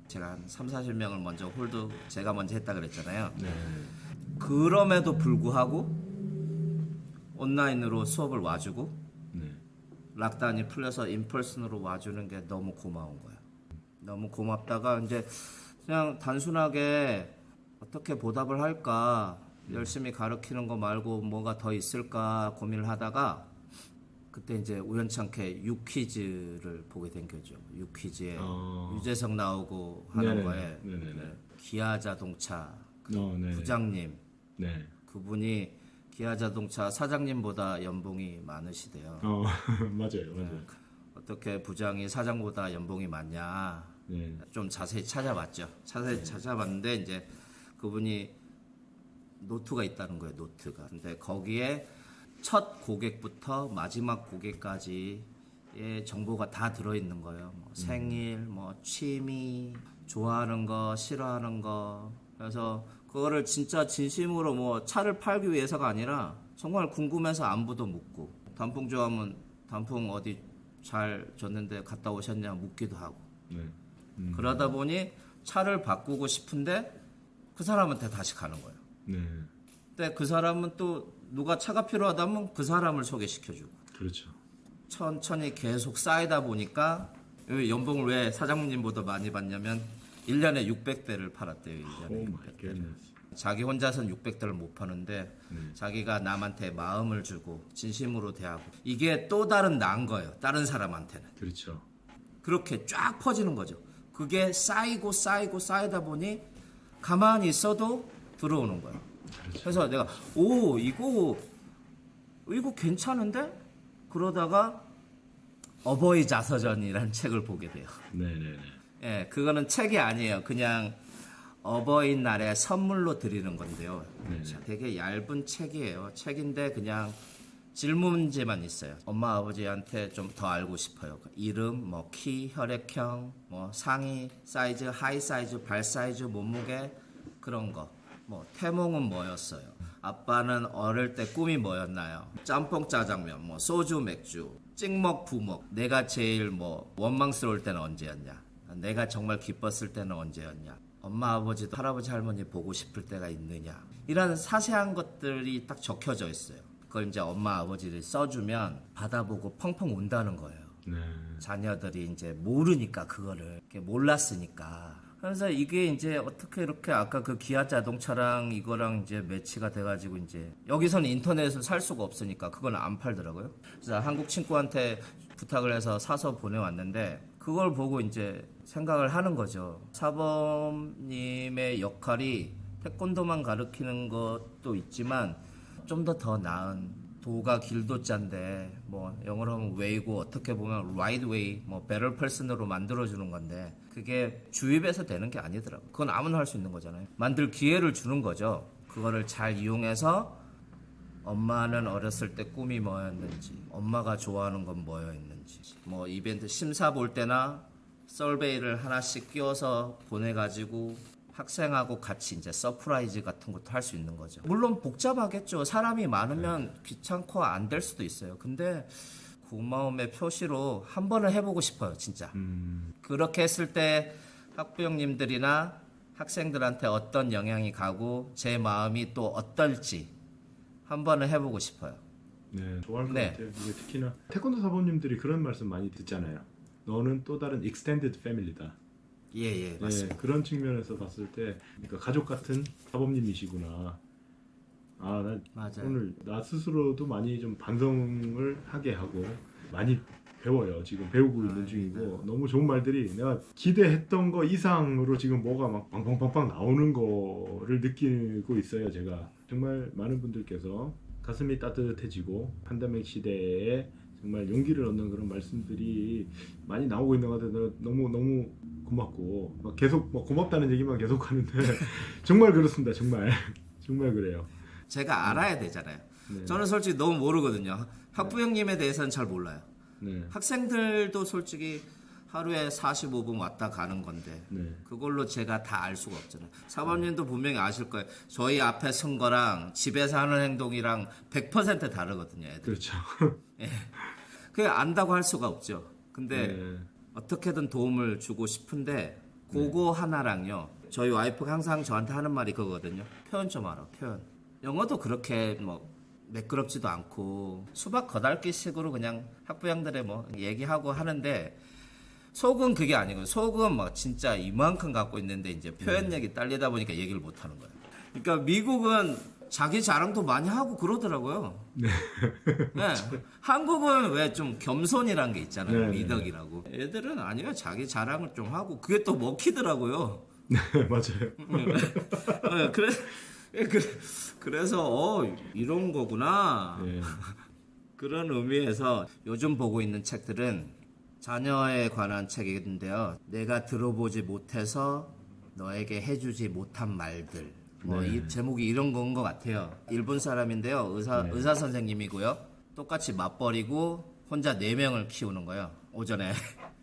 제가 한 30-40명을 먼저 홀드 제가 먼저 했다 그랬잖아요. 네. 그럼에도 불구하고 온라인으로 수업을 와주고 네. 락다운이 풀려서 인펄슨으로 와주는 게 너무 고마운 거예요. 너무 고맙다가 이제 그냥 단순하게 어떻게 보답을 할까 열심히 가르치는 거 말고 뭐가 더 있을까 고민을 하다가 그때 이제 우연찮게 유퀴즈를 보게 된 거죠. 유퀴즈에 어. 유재석 나오고 하는 네네네. 거에 네네네. 네, 기아자동차 네. 부장님 네. 그분이 기아자동차 사장님보다 연봉이 많으시대요. 맞아요. 어떻게 부장이 사장보다 연봉이 많냐? 네. 좀 자세히 찾아봤죠. 자세히 찾아봤는데 이제 그분이 노트가 있다는 거예요. 노트가. 근데 거기에 첫 고객부터 마지막 고객까지의 정보가 다 들어있는 거예요. 뭐 생일, 뭐 취미, 좋아하는 거, 싫어하는 거. 그래서 그거를 진짜 진심으로 뭐 차를 팔기 위해서가 아니라 정말 궁금해서 안부도 묻고 단풍 좋아하면 단풍 어디 잘 줬는데 갔다 오셨냐 묻기도 하고. 네. 그러다 보니 차를 바꾸고 싶은데 그 사람한테 다시 가는 거예요. 네. 근데 그 사람은 또 누가 차가 필요하다면 그 사람을 소개시켜주고 그렇죠. 천천히 계속 쌓이다 보니까 연봉을 왜 사장님보다 많이 받냐면 1년에 600대를 팔았대요. 1년에 오 마이 600대를. 갓네스. 자기 혼자서는 600대를 못 파는데 자기가 남한테 마음을 주고 진심으로 대하고 이게 또 다른 나은 거예요. 다른 사람한테는. 그렇죠. 그렇게 쫙 퍼지는 거죠. 그게 쌓이고 쌓이다 보니 가만히 있어도 들어오는 거예요. 그래서 내가 이거 괜찮은데? 그러다가 어버이 자서전이라는 책을 보게 돼요. 네네네. 예, 그거는 책이 아니에요. 그냥 어버이날에 선물로 드리는 건데요. 되게 얇은 책이에요. 책인데 그냥 질문지만 있어요. 엄마 아버지한테 좀 더 알고 싶어요. 이름, 뭐 키, 혈액형, 뭐 상의 사이즈, 하의 사이즈, 발 사이즈, 몸무게 그런 거. 뭐 태몽은 뭐였어요? 아빠는 어릴 때 꿈이 뭐였나요? 짬뽕 짜장면, 뭐 소주 맥주, 찍먹 부먹. 내가 제일 뭐 원망스러울 때는 언제였냐? 내가 정말 기뻤을 때는 언제였냐? 엄마 아버지도 할아버지 할머니 보고 싶을 때가 있느냐? 이런 사세한 것들이 딱 적혀져 있어요. 그걸 이제 엄마 아버지를 써주면 받아보고 펑펑 운다는 거예요. 네. 자녀들이 이제 모르니까 그거를 이렇게 몰랐으니까. 그래서 이게 이제 어떻게 이렇게 아까 그 기아 자동차랑 이거랑 이제 매치가 돼가지고 이제 여기서는 인터넷을 살 수가 없으니까 그건 안 팔더라고요. 그래서 한국 친구한테 부탁을 해서 사서 보내왔는데 그걸 보고 이제 생각을 하는 거죠. 사범님의 역할이 태권도만 가르치는 것도 있지만 좀 더 나은 도가 길도 짠데 뭐 영어로 하면 웨이고 어떻게 보면 right way 뭐 better person으로 만들어주는 건데 그게 주입해서 되는 게 아니더라고. 그건 아무나 할 수 있는 거잖아요. 만들 기회를 주는 거죠. 그거를 잘 이용해서 엄마는 어렸을 때 꿈이 뭐였는지 엄마가 좋아하는 건 뭐였는지 뭐 이벤트 심사 볼 때나 설베이를 하나씩 끼워서 보내가지고 학생하고 같이 이제 서프라이즈 같은 것도 할 수 있는 거죠. 물론 복잡하겠죠. 사람이 많으면 귀찮고 안 될 수도 있어요. 근데 고마움의 표시로 한 번은 해보고 싶어요, 진짜. 그렇게 했을 때 학부형님들이나 학생들한테 어떤 영향이 가고 제 마음이 또 어떨지 한 번은 해보고 싶어요. 네, 좋아할 것 네. 같아요. 이게 특히나 태권도 사범님들이 그런 말씀 많이 듣잖아요. 너는 또 다른 extended family다. 예, 맞습니다. 네, 그런 측면에서 봤을 때, 그러니까 가족 같은 사범님이시구나. 나 맞아요. 오늘 나 스스로도 많이 좀 반성을 하게 하고 많이 배워요. 지금 배우고 있는 중이고 너무 좋은 말들이 내가 기대했던 거 이상으로 지금 뭐가 막 빵빵빵빵 나오는 거를 느끼고 있어요. 제가 정말 많은 분들께서 가슴이 따뜻해지고 팬데믹 시대에 정말 용기를 얻는 그런 말씀들이 많이 나오고 있는 것 같아서 너무 고맙고 막 계속 막 고맙다는 얘기만 계속 하는데 정말 그렇습니다. 정말 그래요. 제가 알아야 되잖아요. 네. 저는 솔직히 너무 모르거든요. 학부형님에 대해서는 잘 몰라요. 네. 학생들도 솔직히 하루에 45분 왔다 가는 건데 네. 그걸로 제가 다 알 수가 없잖아요. 사범님도 분명히 아실 거예요. 저희 앞에 선 거랑 집에서 하는 행동이랑 100% 다르거든요. 애들. 그렇죠. 그게 안다고 할 수가 없죠. 근데 네. 어떻게든 도움을 주고 싶은데 그거 하나랑요. 저희 와이프가 항상 저한테 하는 말이 그거거든요. 표현 좀 알아. 표현. 영어도 그렇게 뭐 매끄럽지도 않고 수박 거달기식으로 그냥 학부형들의 뭐 얘기하고 하는데 속은 그게 아니고 속은 막 진짜 이만큼 갖고 있는데 이제 표현력이 딸리다 보니까 얘기를 못 하는 거예요. 그러니까 미국은 자기 자랑도 많이 하고 그러더라고요. 네. 한국은 왜 좀 겸손이란 게 있잖아요. 네, 미덕이라고. 애들은 아니요. 자기 자랑을 좀 하고 그게 또 먹히더라고요. 네, 맞아요. 그래서 이런 거구나. 네. 그런 의미에서 요즘 보고 있는 책들은 자녀에 관한 책인데요. 내가 들어보지 못해서 너에게 해주지 못한 말들. 이 제목이 이런 건 것 같아요. 일본 사람인데요. 의사 선생님이고요. 똑같이 맞벌이고 혼자 4명을 키우는 거예요. 오전에.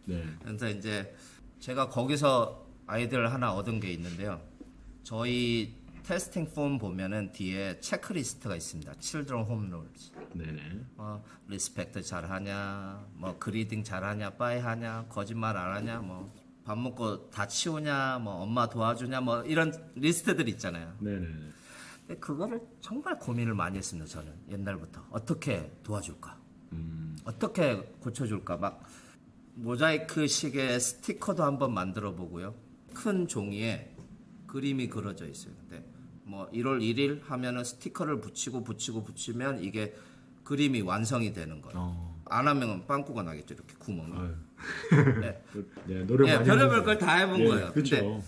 네. 그래서 이제 제가 거기서 아이디어를 하나 얻은 게 있는데요. 저희 테스팅 폼 보면은 뒤에 체크리스트가 있습니다. Children Home Rules. 네네. 리스펙트 잘하냐, 그리딩 잘하냐, 빠이 하냐, 거짓말 안 하냐, 밥 먹고 다 치우냐, 엄마 도와주냐, 이런 리스트들 있잖아요. 네네. 근데 그거를 정말 고민을 많이 했습니다. 저는 옛날부터 어떻게 도와줄까, 어떻게 고쳐줄까, 막 모자이크식의 스티커도 한번 만들어 보고요. 큰 종이에 그림이 그려져 있어요. 근데 1월 1일 하면은 스티커를 붙이면 이게 그림이 완성이 되는 거예요. 안 하면 빵꾸가 나겠죠. 이렇게 구멍이. 네. 네, 노력 많이 별의별 걸 다 해본 거예요. 그쵸.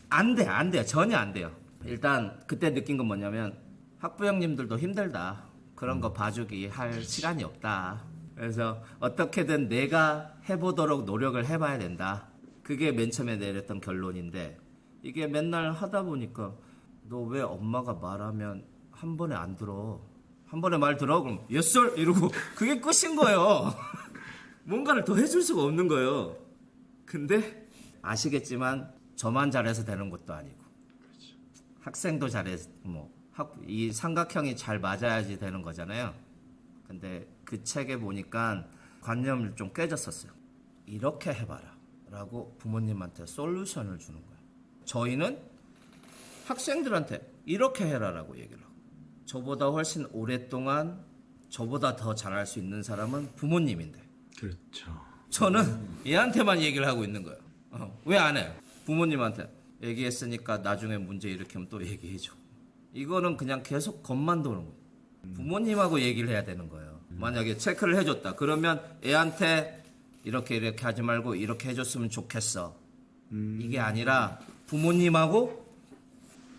근데 안 돼요. 전혀 안 돼요. 일단 그때 느낀 건 뭐냐면 학부형님들도 힘들다. 그런 거 봐주기 할 시간이 없다. 그래서 어떻게든 내가 해보도록 노력을 해봐야 된다. 그게 맨 처음에 내렸던 결론인데 이게 맨날 하다 보니까 너 왜 엄마가 말하면 한 번에 안 들어? 한 번에 말 들어? 그럼 yes sir 이러고 그게 끝인 거예요. 뭔가를 더 해줄 수가 없는 거예요. 근데 아시겠지만 저만 잘해서 되는 것도 아니고 학생도 잘해서 이 삼각형이 잘 맞아야지 되는 거잖아요. 근데 그 책에 보니까 관념을 좀 깨졌었어요. 이렇게 해봐라 라고 부모님한테 솔루션을 주는 거예요. 저희는 학생들한테 이렇게 해라라고 얘기를 하고 저보다 훨씬 오랫동안 저보다 더 잘할 수 있는 사람은 부모님인데 그렇죠. 저는 얘한테만 얘기를 하고 있는 거예요. 왜 안 해요? 부모님한테 얘기했으니까 나중에 문제 일으키면 또 얘기해줘. 이거는 그냥 계속 겁만 도는 거예요. 부모님하고 얘기를 해야 되는 거예요. 만약에 체크를 해줬다. 그러면 애한테 이렇게 하지 말고 이렇게 해줬으면 좋겠어. 이게 아니라 부모님하고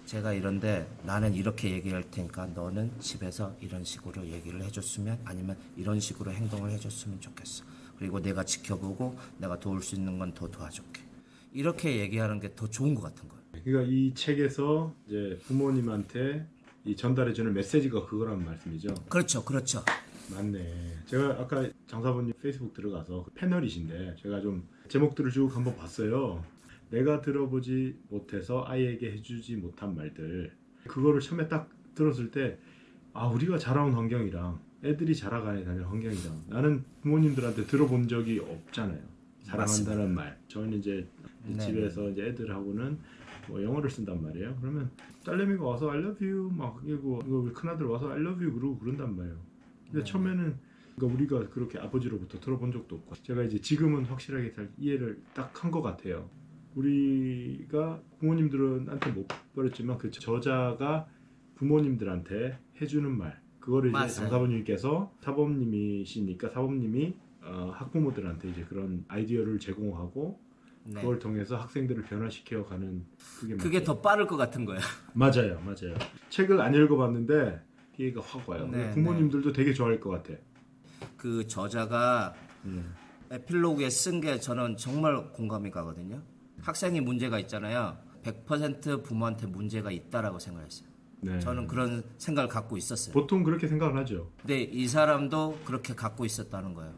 제가 이런데 나는 이렇게 얘기할 테니까 너는 집에서 이런 식으로 얘기를 해줬으면 아니면 이런 식으로 행동을 해줬으면 좋겠어. 그리고 내가 지켜보고 내가 도울 수 있는 건 더 도와줄게. 이렇게 얘기하는 게 더 좋은 것 같은 거예요. 그러니까 이 책에서 이제 부모님한테 이 전달해주는 메시지가 그거란 말씀이죠. 그렇죠. 맞네. 제가 아까 장사부님 페이스북 들어가서 그 패널이신데 제가 좀 제목들을 쭉 한번 봤어요. 내가 들어보지 못해서 아이에게 해주지 못한 말들. 그거를 처음에 딱 들었을 때 우리가 자라온 환경이랑 애들이 자라가는 환경이랑 나는 부모님들한테 들어본 적이 없잖아요. 사랑한다는 말. 저는 이제 집에서 이제 애들하고는 영어를 쓴단 말이에요. 그러면 딸내미가 와서 I love you 막 이거 우리 큰아들 와서 I love you 그러고 그런단 말이에요. 근데 처음에는 그러니까 우리가 그렇게 아버지로부터 들어본 적도 없고 제가 이제 지금은 확실하게 잘 이해를 딱 한 것 같아요. 우리가 부모님들한테 못 버렸지만 그 저자가 부모님들한테 해주는 말 그거를 이제 장사부님께서 사범님이시니까 사범님이 학부모들한테 이제 그런 아이디어를 제공하고 그걸 통해서 학생들을 변화시켜가는 그게 더 빠를 것 같은 거예요. 맞아요. 책을 안 읽어봤는데 이해가 확 와요. 부모님들도 되게 좋아할 것 같아. 그 저자가 에필로그에 쓴 게 저는 정말 공감이 가거든요. 학생이 문제가 있잖아요. 100% 부모한테 문제가 있다라고 생각했어요. 네. 저는 그런 생각을 갖고 있었어요. 보통 그렇게 생각을 하죠. 근데 이 사람도 그렇게 갖고 있었다는 거예요.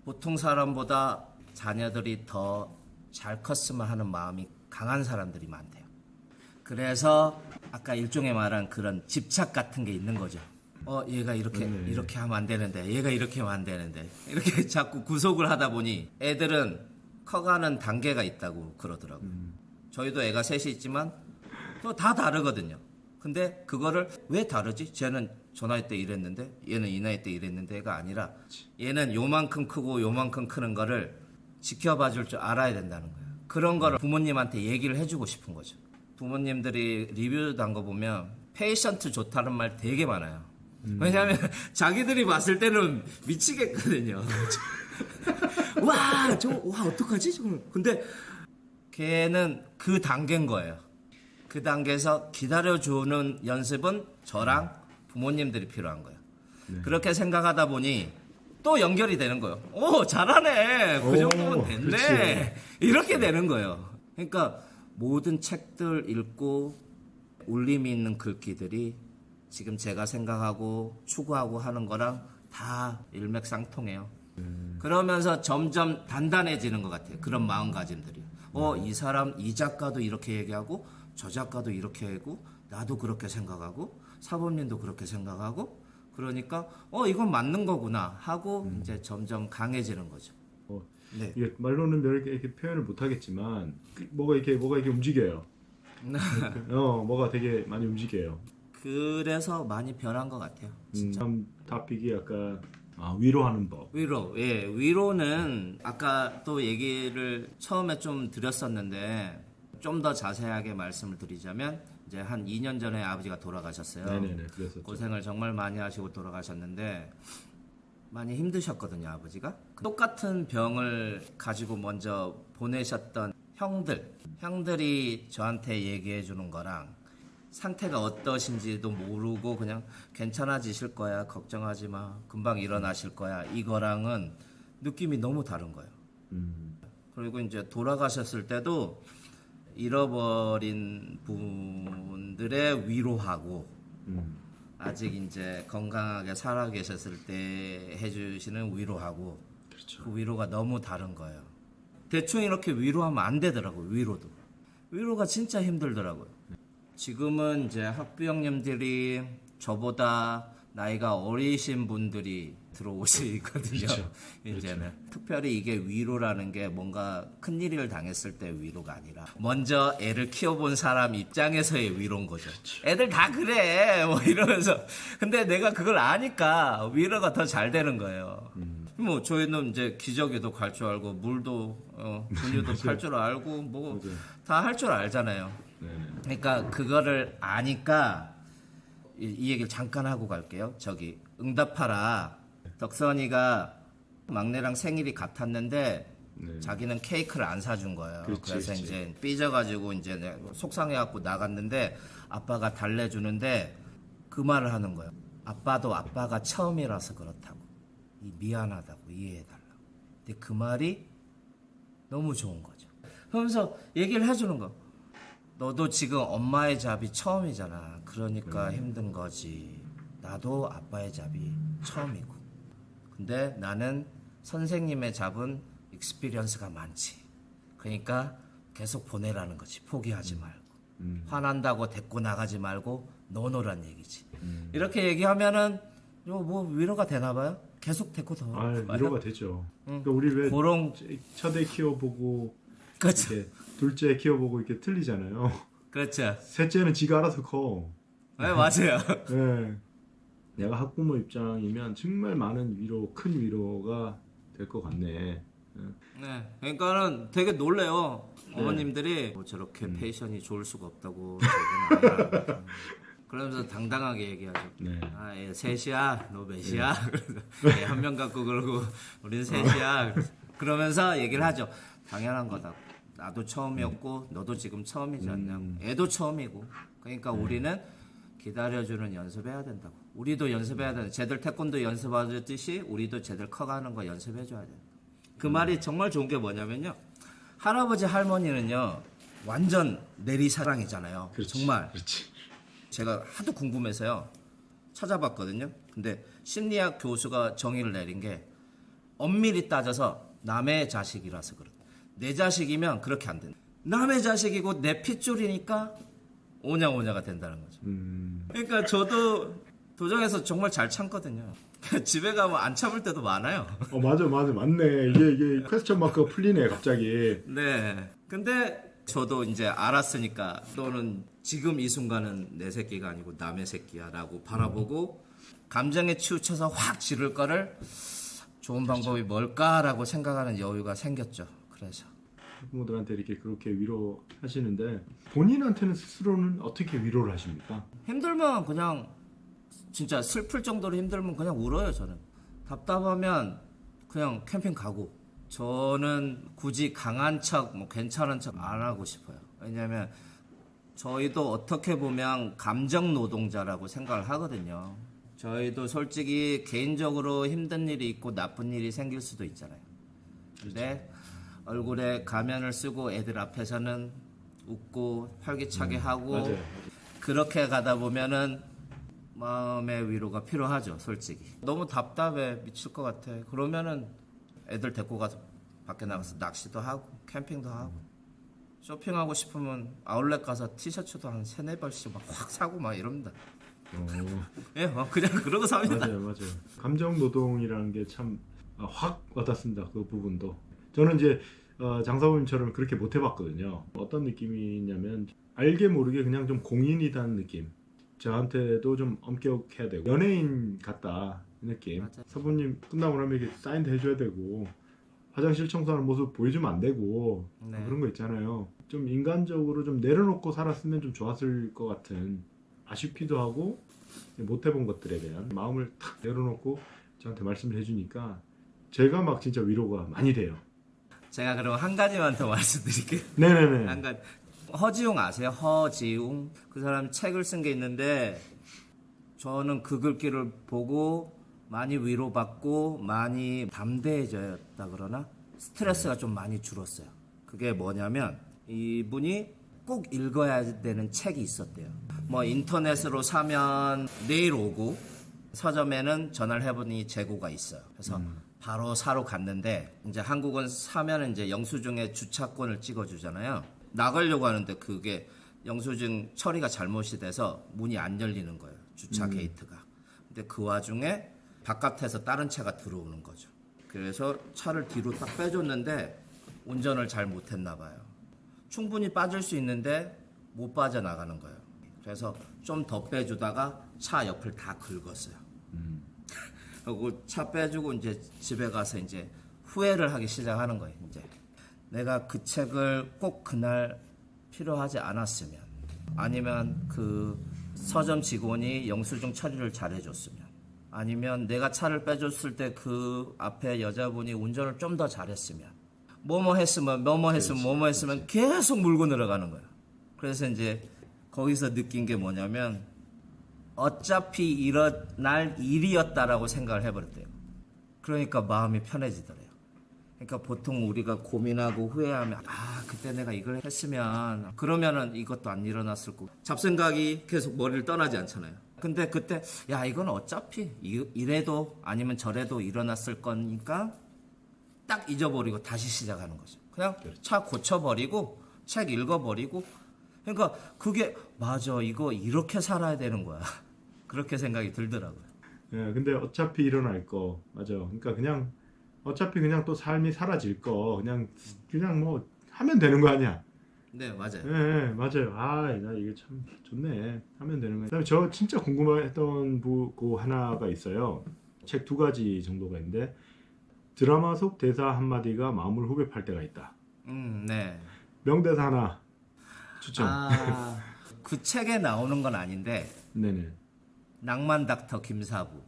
보통 사람보다 자녀들이 더 잘 컸으면 하는 마음이 강한 사람들이 많대요. 그래서 아까 일종의 말한 그런 집착 같은 게 있는 거죠. 얘가 이렇게 하면 안 되는데 얘가 이렇게 하면 안 되는데 이렇게 자꾸 구속을 하다 보니 애들은 커가는 단계가 있다고 그러더라고요. 저희도 애가 셋이 있지만 또 다 다르거든요. 근데 그거를 왜 다르지? 쟤는 저 나이 때 이랬는데 얘는 이 나이 때 이랬는데가 아니라 얘는 요만큼 크고 요만큼 크는 거를 지켜봐 줄 줄 알아야 된다는 거예요. 그런 거를 부모님한테 얘기를 해주고 싶은 거죠. 부모님들이 리뷰 단 거 보면 페이션트 좋다는 말 되게 많아요. 왜냐하면 자기들이 봤을 때는 미치겠거든요. 와 어떡하지? 저걸. 근데 걔는 그 단계인 거예요. 그 단계에서 기다려주는 연습은 저랑 부모님들이 필요한 거예요. 그렇게 생각하다 보니 또 연결이 되는 거예요. 오, 잘하네. 그 정도면 됐네. 그렇지. 이렇게 되는 거예요. 그러니까 모든 책들 읽고 울림이 있는 글귀들이 지금 제가 생각하고 추구하고 하는 거랑 다 일맥상통해요. 그러면서 점점 단단해지는 것 같아요. 그런 마음가짐들이. 이 사람, 이 작가도 이렇게 얘기하고 저 작가도 이렇게 하고 나도 그렇게 생각하고 사범님도 그렇게 생각하고 그러니까 이건 맞는 거구나 하고 이제 점점 강해지는 거죠. 네. 이게 말로는 이렇게 표현을 못 하겠지만 뭐가 이렇게 움직여요. 뭐가 되게 많이 움직여요. 그래서 많이 변한 것 같아요. 진짜. 다음 토픽이 약간 위로하는 법. 위로는 아까 또 얘기를 처음에 좀 드렸었는데 좀 더 자세하게 말씀을 드리자면 이제 한 2년 전에 아버지가 돌아가셨어요. 네네네, 그랬었죠. 고생을 정말 많이 하시고 돌아가셨는데 많이 힘드셨거든요, 아버지가. 똑같은 병을 가지고 먼저 보내셨던 형들이 저한테 얘기해 주는 거랑 상태가 어떠신지도 모르고 그냥 괜찮아지실 거야, 걱정하지 마, 금방 일어나실 거야, 이거랑은 느낌이 너무 다른 거예요. 그리고 이제 돌아가셨을 때도 잃어버린 분들의 위로하고 아직 이제 건강하게 살아 계셨을 때 해주시는 위로하고 그렇죠. 그 위로가 너무 다른 거예요. 대충 이렇게 위로하면 안 되더라고요. 위로가 진짜 힘들더라고요. 지금은 이제 학부형님들이 저보다 나이가 어리신 분들이 들어오시거든요. 그렇죠. 이제는 특별히 이게 위로라는 게 뭔가 큰 일을 당했을 때 위로가 아니라 먼저 애를 키워본 사람 입장에서의 위로인 거죠. 애들 다 그래 뭐 이러면서 근데 내가 그걸 아니까 위로가 더 잘 되는 거예요. 뭐 저희는 이제 기저귀도 갈 줄 알고 물도 분유도 팔 줄 알고 뭐 다 할 줄 알잖아요. 네네. 그러니까 그거를 아니까 이 얘기를 잠깐 하고 갈게요. 저기 응답하라. 덕선이가 막내랑 생일이 같았는데 네. 자기는 케이크를 안 사준 거예요. 그렇지, 그래서 그렇지. 이제 삐져가지고 이제 속상해갖고 나갔는데 아빠가 달래주는데 그 말을 하는 거예요. 아빠도 아빠가 처음이라서 그렇다고. 미안하다고 이해해달라고. 근데 그 말이 너무 좋은 거죠. 그러면서 얘기를 해주는 거. 너도 지금 엄마의 잡이 처음이잖아. 그러니까 힘든 거지. 나도 아빠의 잡이 처음이고. 근데 나는 선생님의 잡은 익스피리언스가 많지. 그러니까 계속 보내라는 거지. 포기하지 말고. 화난다고 데리고 나가지 말고 넣어놓으란 얘기지. 이렇게 얘기하면은 뭐 위로가 되나 봐요? 계속 데리고 더. 위로가 되죠. 그러니까 우리 왜 그런 첫애 키워보고 그렇죠. 이렇게 둘째 키워보고 이렇게 틀리잖아요. 그렇죠. 셋째는 지가 알아서 커. 네, 맞아요. 네. 내가 학부모 입장이면 정말 많은 큰 위로가 될 것 같네. 네, 그러니까는 되게 놀래요. 어머님들이 뭐 저렇게 패션이 좋을 수가 없다고. 저건 그러면서 당당하게 얘기하죠. 네. 얘 셋이야, 너 몇이야? 얘 한 명 갖고 그러고 우리는 셋이야. 그러면서 얘기를 하죠. 당연한 거다. 나도 처음이었고 너도 지금 처음이지 않냐. 애도 처음이고. 그러니까 우리는 기다려주는 연습해야 된다고. 우리도 연습해야 된다. 쟤들 태권도 연습하듯이 우리도 쟤들 커가는 거 연습해줘야 된다. 그 말이 정말 좋은 게 뭐냐면요. 할아버지 할머니는요. 완전 내리사랑이잖아요. 그렇지, 정말. 그렇지. 제가 하도 궁금해서요. 찾아봤거든요. 근데 심리학 교수가 정의를 내린 게 엄밀히 따져서 남의 자식이라서 그렇다. 내 자식이면 그렇게 안 된다. 남의 자식이고 내 핏줄이니까 오냐오냐가 된다는 거죠. 그러니까 저도 도정에서 정말 잘 참거든요. 집에 가면 안 참을 때도 많아요. 맞아, 맞네. 이게 퀘스천 마크가 풀리네, 갑자기. 네. 근데 저도 이제 알았으니까 너는 지금 이 순간은 내 새끼가 아니고 남의 새끼야라고 바라보고 감정에 치우쳐서 확 지를 거를 좋은 방법이 뭘까라고 생각하는 여유가 생겼죠. 그래서 학부모들한테 이렇게 그렇게 위로하시는데 본인한테는 스스로는 어떻게 위로를 하십니까? 힘들면 그냥 진짜 슬플 정도로 힘들면 그냥 울어요. 저는 답답하면 그냥 캠핑 가고. 저는 굳이 강한 척, 뭐 괜찮은 척 안 하고 싶어요. 왜냐면 저희도 어떻게 보면 감정 노동자라고 생각을 하거든요. 저희도 솔직히 개인적으로 힘든 일이 있고 나쁜 일이 생길 수도 있잖아요. 근데 얼굴에 가면을 쓰고 애들 앞에서는 웃고 활기차게 하고 맞아요. 그렇게 가다 보면은 마음의 위로가 필요하죠. 솔직히 너무 답답해 미칠 것 같아. 그러면은 애들 데리고 가서 밖에 나가서 낚시도 하고 캠핑도 하고 쇼핑하고 싶으면 아울렛 가서 티셔츠도 한 3-4벌씩 막 확 사고 막 이럽니다. 예, 그냥 그러고 삽니다. 맞아요. 감정 노동이라는 게 참 확 와닿습니다. 그 부분도. 저는 이제 장사부님처럼 그렇게 못 해봤거든요. 어떤 느낌이냐면 알게 모르게 그냥 좀 공인이다는 느낌. 저한테도 좀 엄격해야 되고 연예인 같다 이 느낌. 맞아요. 사부님 끝나고 나면 이렇게 사인도 해줘야 되고 화장실 청소하는 모습 보여주면 안 되고 네. 그런 거 있잖아요. 좀 인간적으로 좀 내려놓고 살았으면 좀 좋았을 것 같은 아쉽기도 하고 못 해본 것들에 대한 마음을 탁 내려놓고 저한테 말씀을 해주니까 제가 막 진짜 위로가 많이 돼요. 제가 그럼 한 가지만 더 말씀드릴게요. 네네네. 한 가지. 허지웅 아세요? 허지웅. 그 사람 책을 쓴 게 있는데 저는 그 글귀를 보고 많이 위로받고 많이 담대해졌다 그러나 스트레스가 좀 많이 줄었어요. 그게 뭐냐면 이분이 꼭 읽어야 되는 책이 있었대요. 뭐 인터넷으로 사면 내일 오고 서점에는 전화를 해보니 재고가 있어요. 그래서 바로 사러 갔는데 이제 한국은 사면 이제 영수증에 주차권을 찍어주잖아요. 나가려고 하는데 그게 영수증 처리가 잘못이 돼서 문이 안 열리는 거예요. 주차 게이트가. 근데 그 와중에 바깥에서 다른 차가 들어오는 거죠. 그래서 차를 뒤로 딱 빼줬는데 운전을 잘 못했나 봐요. 충분히 빠질 수 있는데 못 빠져나가는 거예요. 그래서 좀 더 빼주다가 차 옆을 다 긁었어요. 그리고 차 빼주고 이제 집에 가서 이제 후회를 하기 시작하는 거예요. 이제 내가 그 책을 꼭 그날 필요하지 않았으면, 아니면 그 서점 직원이 영수증 처리를 잘해줬으면, 아니면 내가 차를 빼줬을 때 그 앞에 여자분이 운전을 좀 더 잘했으면, 뭐뭐 했으면 계속 물고 늘어가는 거예요. 그래서 이제 거기서 느낀 게 뭐냐면 어차피 일어날 일이었다라고 생각을 해버렸대요. 그러니까 마음이 편해지더래요. 그러니까 보통 우리가 고민하고 후회하면 그때 내가 이걸 했으면 그러면은 이것도 안 일어났을 거고 잡생각이 계속 머리를 떠나지 않잖아요. 근데 그때 이건 어차피 이래도 아니면 저래도 일어났을 거니까 딱 잊어버리고 다시 시작하는 거죠. 그냥 차 고쳐버리고 책 읽어버리고. 그러니까 그게 맞아, 이거 이렇게 살아야 되는 거야. 그렇게 생각이 들더라고요. 예, 근데 어차피 일어날 거 맞아. 그러니까 그냥 어차피 그냥 또 삶이 사라질 거 그냥 뭐 하면 되는 거 아니야. 네, 맞아요. 예, 맞아요. 나 이게 참 좋네. 하면 되는 거야. 그다음에 저 진짜 궁금했던 거 하나가 있어요. 책 2가지 정도가 있는데 드라마 속 대사 한마디가 마음을 후벼팔 때가 있다. 네. 명대사 하나 추천. 그 책에 나오는 건 아닌데 네네. 낭만 닥터 김사부.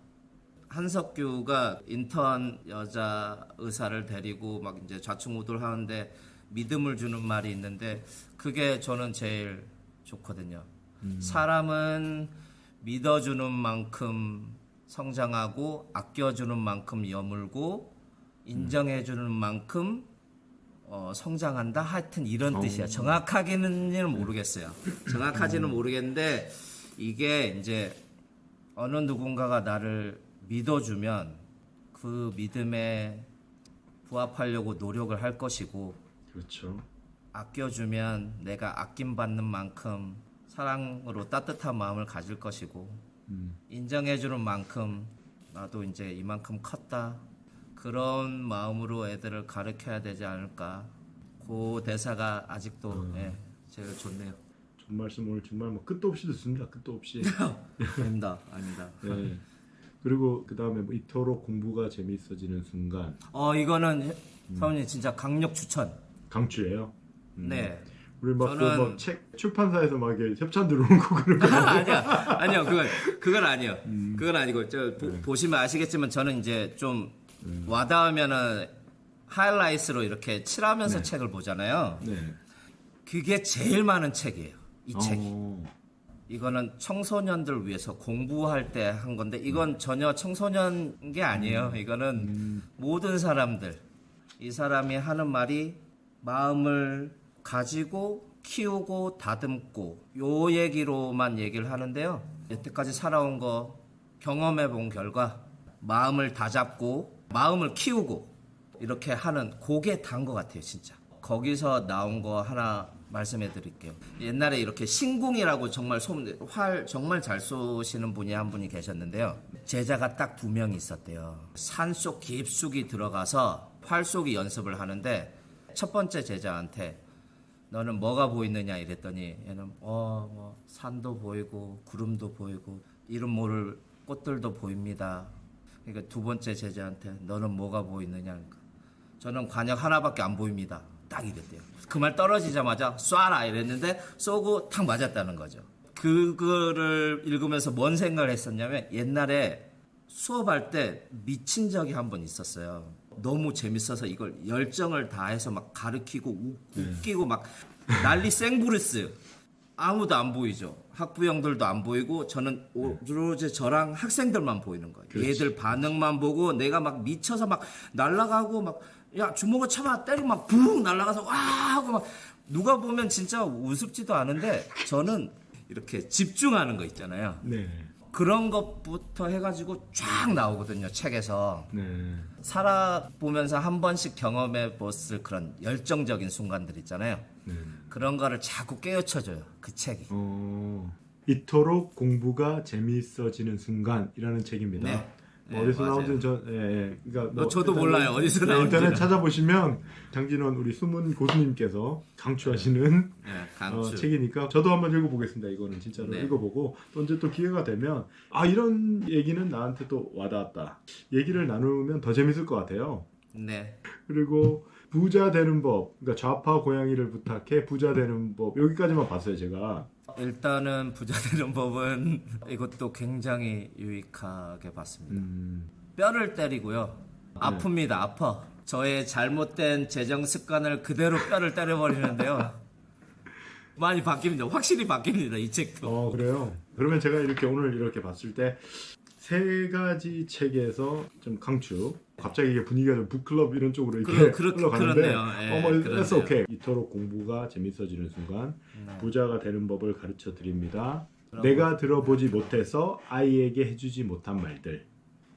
한석규가 인턴 여자 의사를 데리고 막 이제 좌충우돌 하는데 믿음을 주는 말이 있는데 그게 저는 제일 좋거든요. 사람은 믿어주는 만큼 성장하고 아껴주는 만큼 여물고 인정해주는 만큼 성장한다. 하여튼 이런 뜻이야. 정확하게는 모르겠어요. 정확하지는 모르겠는데 이게 이제 어느 누군가가 나를 믿어주면 그 믿음에 부합하려고 노력을 할 것이고, 그렇죠. 아껴주면 내가 아낌받는 만큼 사랑으로 따뜻한 마음을 가질 것이고, 인정해주는 만큼 나도 이제 이만큼 컸다. 그런 마음으로 애들을 가르쳐야 되지 않을까. 그 대사가 아직도 제일 좋네요. 좋은 말씀 오늘 정말 뭐 끝도 없이 듣습니다. 끝도 없이. 아닙니다. 네. 그리고 그 다음에 뭐 이토록 공부가 재미있어지는 순간. 이거는 사모님 진짜 강력 추천. 강추예요. 네. 우리 막 저는- 그 책 출판사에서 막 이렇게 협찬 들어오는 거 그런 거 아니요, 그건 아니요. 그건 아니고 네. 보시면 아시겠지만 저는 이제 좀 와닿으면은 하이라이트로 이렇게 칠하면서 네. 책을 보잖아요. 네. 그게 제일 많은 책이에요. 이 책이. 어. 이거는 청소년들 위해서 공부할 때 한 건데 이건 전혀 청소년 게 아니에요. 이거는 모든 사람들. 이 사람이 하는 말이 마음을 가지고 키우고 다듬고 요 얘기로만 얘기를 하는데요. 여태까지 살아온 거 경험해 본 결과 마음을 다잡고 마음을 키우고 이렇게 하는 그게 단 것 같아요, 진짜. 거기서 나온 거 하나 말씀해 드릴게요. 옛날에 이렇게 신궁이라고 정말 활 정말 잘 쏘시는 분이 한 분이 계셨는데요. 제자가 딱 2명이 있었대요. 산속 깊숙이 들어가서 활 쏘기 연습을 하는데 첫 번째 제자한테 너는 뭐가 보이느냐 이랬더니 얘는 뭐 산도 보이고 구름도 보이고 이름 모를 꽃들도 보입니다. 그러니까 두 번째 제자한테 너는 뭐가 보이느냐. 저는 관역 하나밖에 안 보입니다. 딱 이랬대요. 그 말 떨어지자마자 쏴라 이랬는데 쏘고 탁 맞았다는 거죠. 그거를 읽으면서 뭔 생각을 했었냐면 옛날에 수업할 때 미친 적이 한 번 있었어요. 너무 재밌어서 이걸 열정을 다해서 막 가르치고 웃기고 막 난리 생부르스. 아무도 안 보이죠. 학부형들도 안 보이고 저는 오로지 저랑 학생들만 보이는 거예요. 그렇지. 얘들 반응만 보고 내가 막 미쳐서 막 날아가고 막 야 주먹을 쳐봐 때리고 막 붕 날아가서 와 하고 막 누가 보면 진짜 우습지도 않은데 저는 이렇게 집중하는 거 있잖아요. 네. 그런 것부터 해가지고 쫙 나오거든요, 책에서. 네. 살아보면서 한 번씩 경험해 봤을 그런 열정적인 순간들 있잖아요. 네. 그런 거를 자꾸 깨우쳐줘요, 그 책이. 이토록 공부가 재미있어지는 순간이라는 책입니다. 네. 뭐 네, 어디서 맞아요. 나오는지 그러니까 뭐 저도 일단은- 몰라요, 어디서 네, 나오는지. 인터넷 찾아보시면 장진원 우리 숨은 고수님께서 강추하시는 네, 강추. 책이니까 저도 한번 읽어보겠습니다. 이거는 진짜로 네. 읽어보고 또 언제 또 기회가 되면 이런 얘기는 나한테 또 와닿았다. 얘기를 나누면 더 재밌을 것 같아요. 네. 그리고 부자 되는 법, 그러니까 좌파 고양이를 부탁해 부자 되는 법 여기까지만 봤어요 제가. 일단은 부자 되는 법은 이것도 굉장히 유익하게 봤습니다. 뼈를 때리고요. 아픕니다. 아파. 저의 잘못된 재정 습관을 그대로 뼈를 때려버리는데요. 많이 바뀝니다. 확실히 바뀝니다. 이 책도. 그래요. 그러면 제가 이렇게 오늘 이렇게 봤을 때 세 가지 책에서 좀 강추. 갑자기 이게 분위기가 좀 북클럽 이런 쪽으로 이렇게 흘러가는데, 그렇네요. 예, 뭐 그렇네요. that's okay. 이토록 공부가 재밌어지는 순간, 네. 부자가 되는 법을 가르쳐 드립니다. 내가 들어보지 못해서 아이에게 해주지 못한 말들.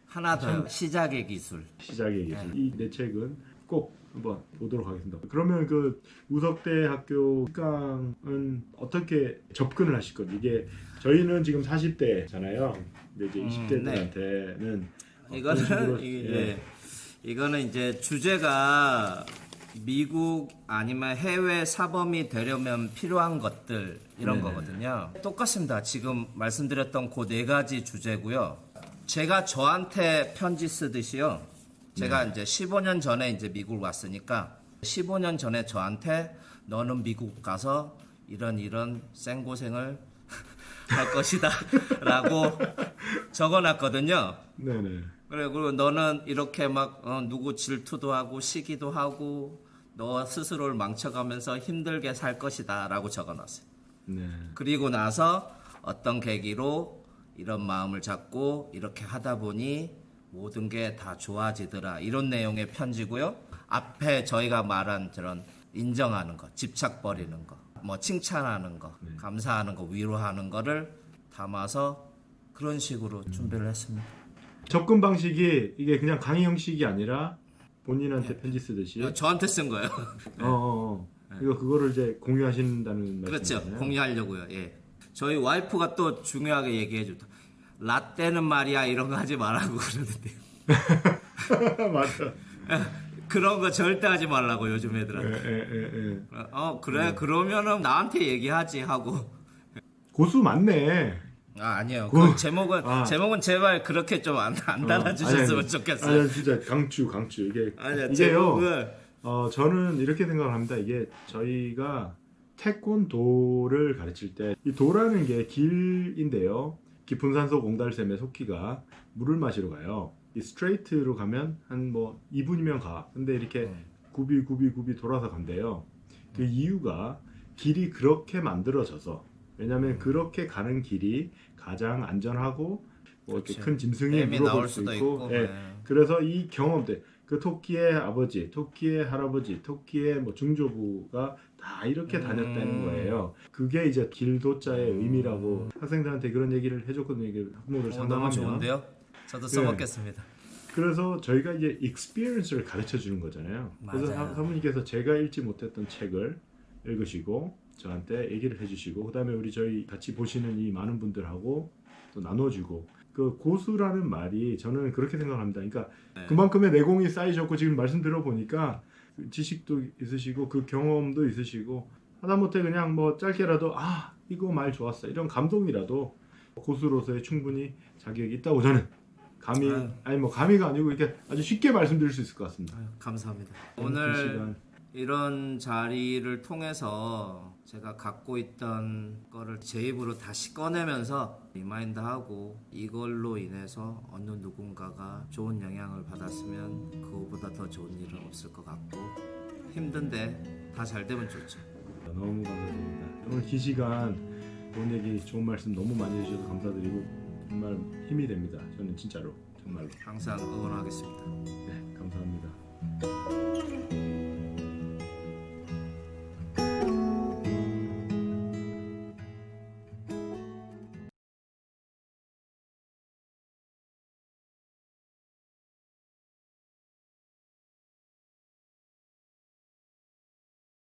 하나 더요. 시작의 기술. 시작의 기술. 이 네 책은 꼭 한번 보도록 하겠습니다. 그러면 그 우석대 학교 특강은 어떻게 접근을 하실 건지. 이게 저희는 지금 40대잖아요. 근데 이제 20대들한테는 이거는 이제 주제가 미국 아니면 해외 사범이 되려면 필요한 것들 이런 네네. 거거든요. 똑같습니다. 지금 말씀드렸던 그 네 가지 주제고요. 제가 저한테 편지 쓰듯이요. 제가 이제 15년 전에 이제 미국 왔으니까 15년 전에 저한테 너는 미국 가서 이런 생고생을 할 것이다 라고 적어놨거든요. 네네. 그리고 너는 이렇게 막 누구 질투도 하고 시기도 하고 너 스스로를 망쳐가면서 힘들게 살 것이다 라고 적어놨어요. 네. 그리고 나서 어떤 계기로 이런 마음을 잡고 이렇게 하다 보니 모든 게 다 좋아지더라 이런 내용의 편지고요. 앞에 저희가 말한 저런 인정하는 거, 집착 버리는 거, 뭐 칭찬하는 거, 감사하는 거, 위로하는 거를 담아서 그런 식으로 준비를 했습니다. 접근 방식이 이게 그냥 강의 형식이 아니라 본인한테 편지 쓰듯이. 저한테 쓴 거예요. 이거 그거를 이제 공유하신다는 그렇죠. 말씀이잖아요. 공유하려고요. 예. 저희 와이프가 또 중요하게 얘기해 줬다. 라떼는 말이야 이런 거 하지 말라고 그러는데요. 맞아. 그런 거 절대 하지 말라고 요즘 예, 애들한테. 그래 그러면은 나한테 얘기하지 하고. 고수 맞네. 아니에요. 그 제목은 제발 그렇게 좀 안 달아주셨으면 아니, 좋겠어요. 진짜 강추 이게 아니야 이게요. 제목을 저는 이렇게 생각을 합니다. 이게 저희가 태권도를 가르칠 때 이 도라는 게 길인데요. 깊은 산속 옹달샘에 토끼가 물을 마시러 가요. 이 스트레이트로 가면 한 뭐 2분이면 가. 근데 이렇게 굽이 돌아서 간대요. 그 이유가 길이 그렇게 만들어져서, 왜냐면 그렇게 가는 길이 가장 안전하고 뭐 이렇게 그치. 큰 짐승이 뱀이 물어볼 나올 수 수도 있고, 있고, 예. 네. 그래서 이 경험들, 그 토끼의 아버지, 토끼의 할아버지, 토끼의 뭐 중조부가 다 이렇게 다녔다는 거예요. 그게 이제 길도자의 의미라고 학생들한테 그런 얘기를 해줬거든요. 이게 학부모들 너무 상담하면. 좋은데요? 저도 써먹겠습니다. 그래서 저희가 이제 experience를 가르쳐 주는 거잖아요. 그래서 맞아요. 사모님께서 제가 읽지 못했던 책을 읽으시고 저한테 얘기를 해주시고, 그다음에 우리 저희 같이 보시는 이 많은 분들하고 또 나눠주고, 그 고수라는 말이 저는 그렇게 생각합니다. 그러니까 네. 그만큼의 내공이 쌓이셨고, 지금 말씀 들어보니까 지식도 있으시고 그 경험도 있으시고, 하다못해 그냥 뭐 짧게라도 이거 말 좋았어 이런 감동이라도 고수로서의 충분히 자격이 있다고 저는 감히 아유. 아니 뭐 감히가 아니고 이렇게 아주 쉽게 말씀드릴 수 있을 것 같습니다. 아유, 감사합니다. 긴 오늘 시간. 이런 자리를 통해서 제가 갖고 있던 거를 제 입으로 다시 꺼내면서 리마인드하고, 이걸로 인해서 어느 누군가가 좋은 영향을 받았으면 그거보다 더 좋은 일은 없을 것 같고, 힘든데 다 잘 되면 좋죠. 너무 감사드립니다. 오늘 긴 시간 좋은 얘기, 좋은 말씀 너무 많이 해주셔서 감사드리고 정말 힘이 됩니다. 저는 진짜로 정말로. 항상 응원하겠습니다. 네, 감사합니다.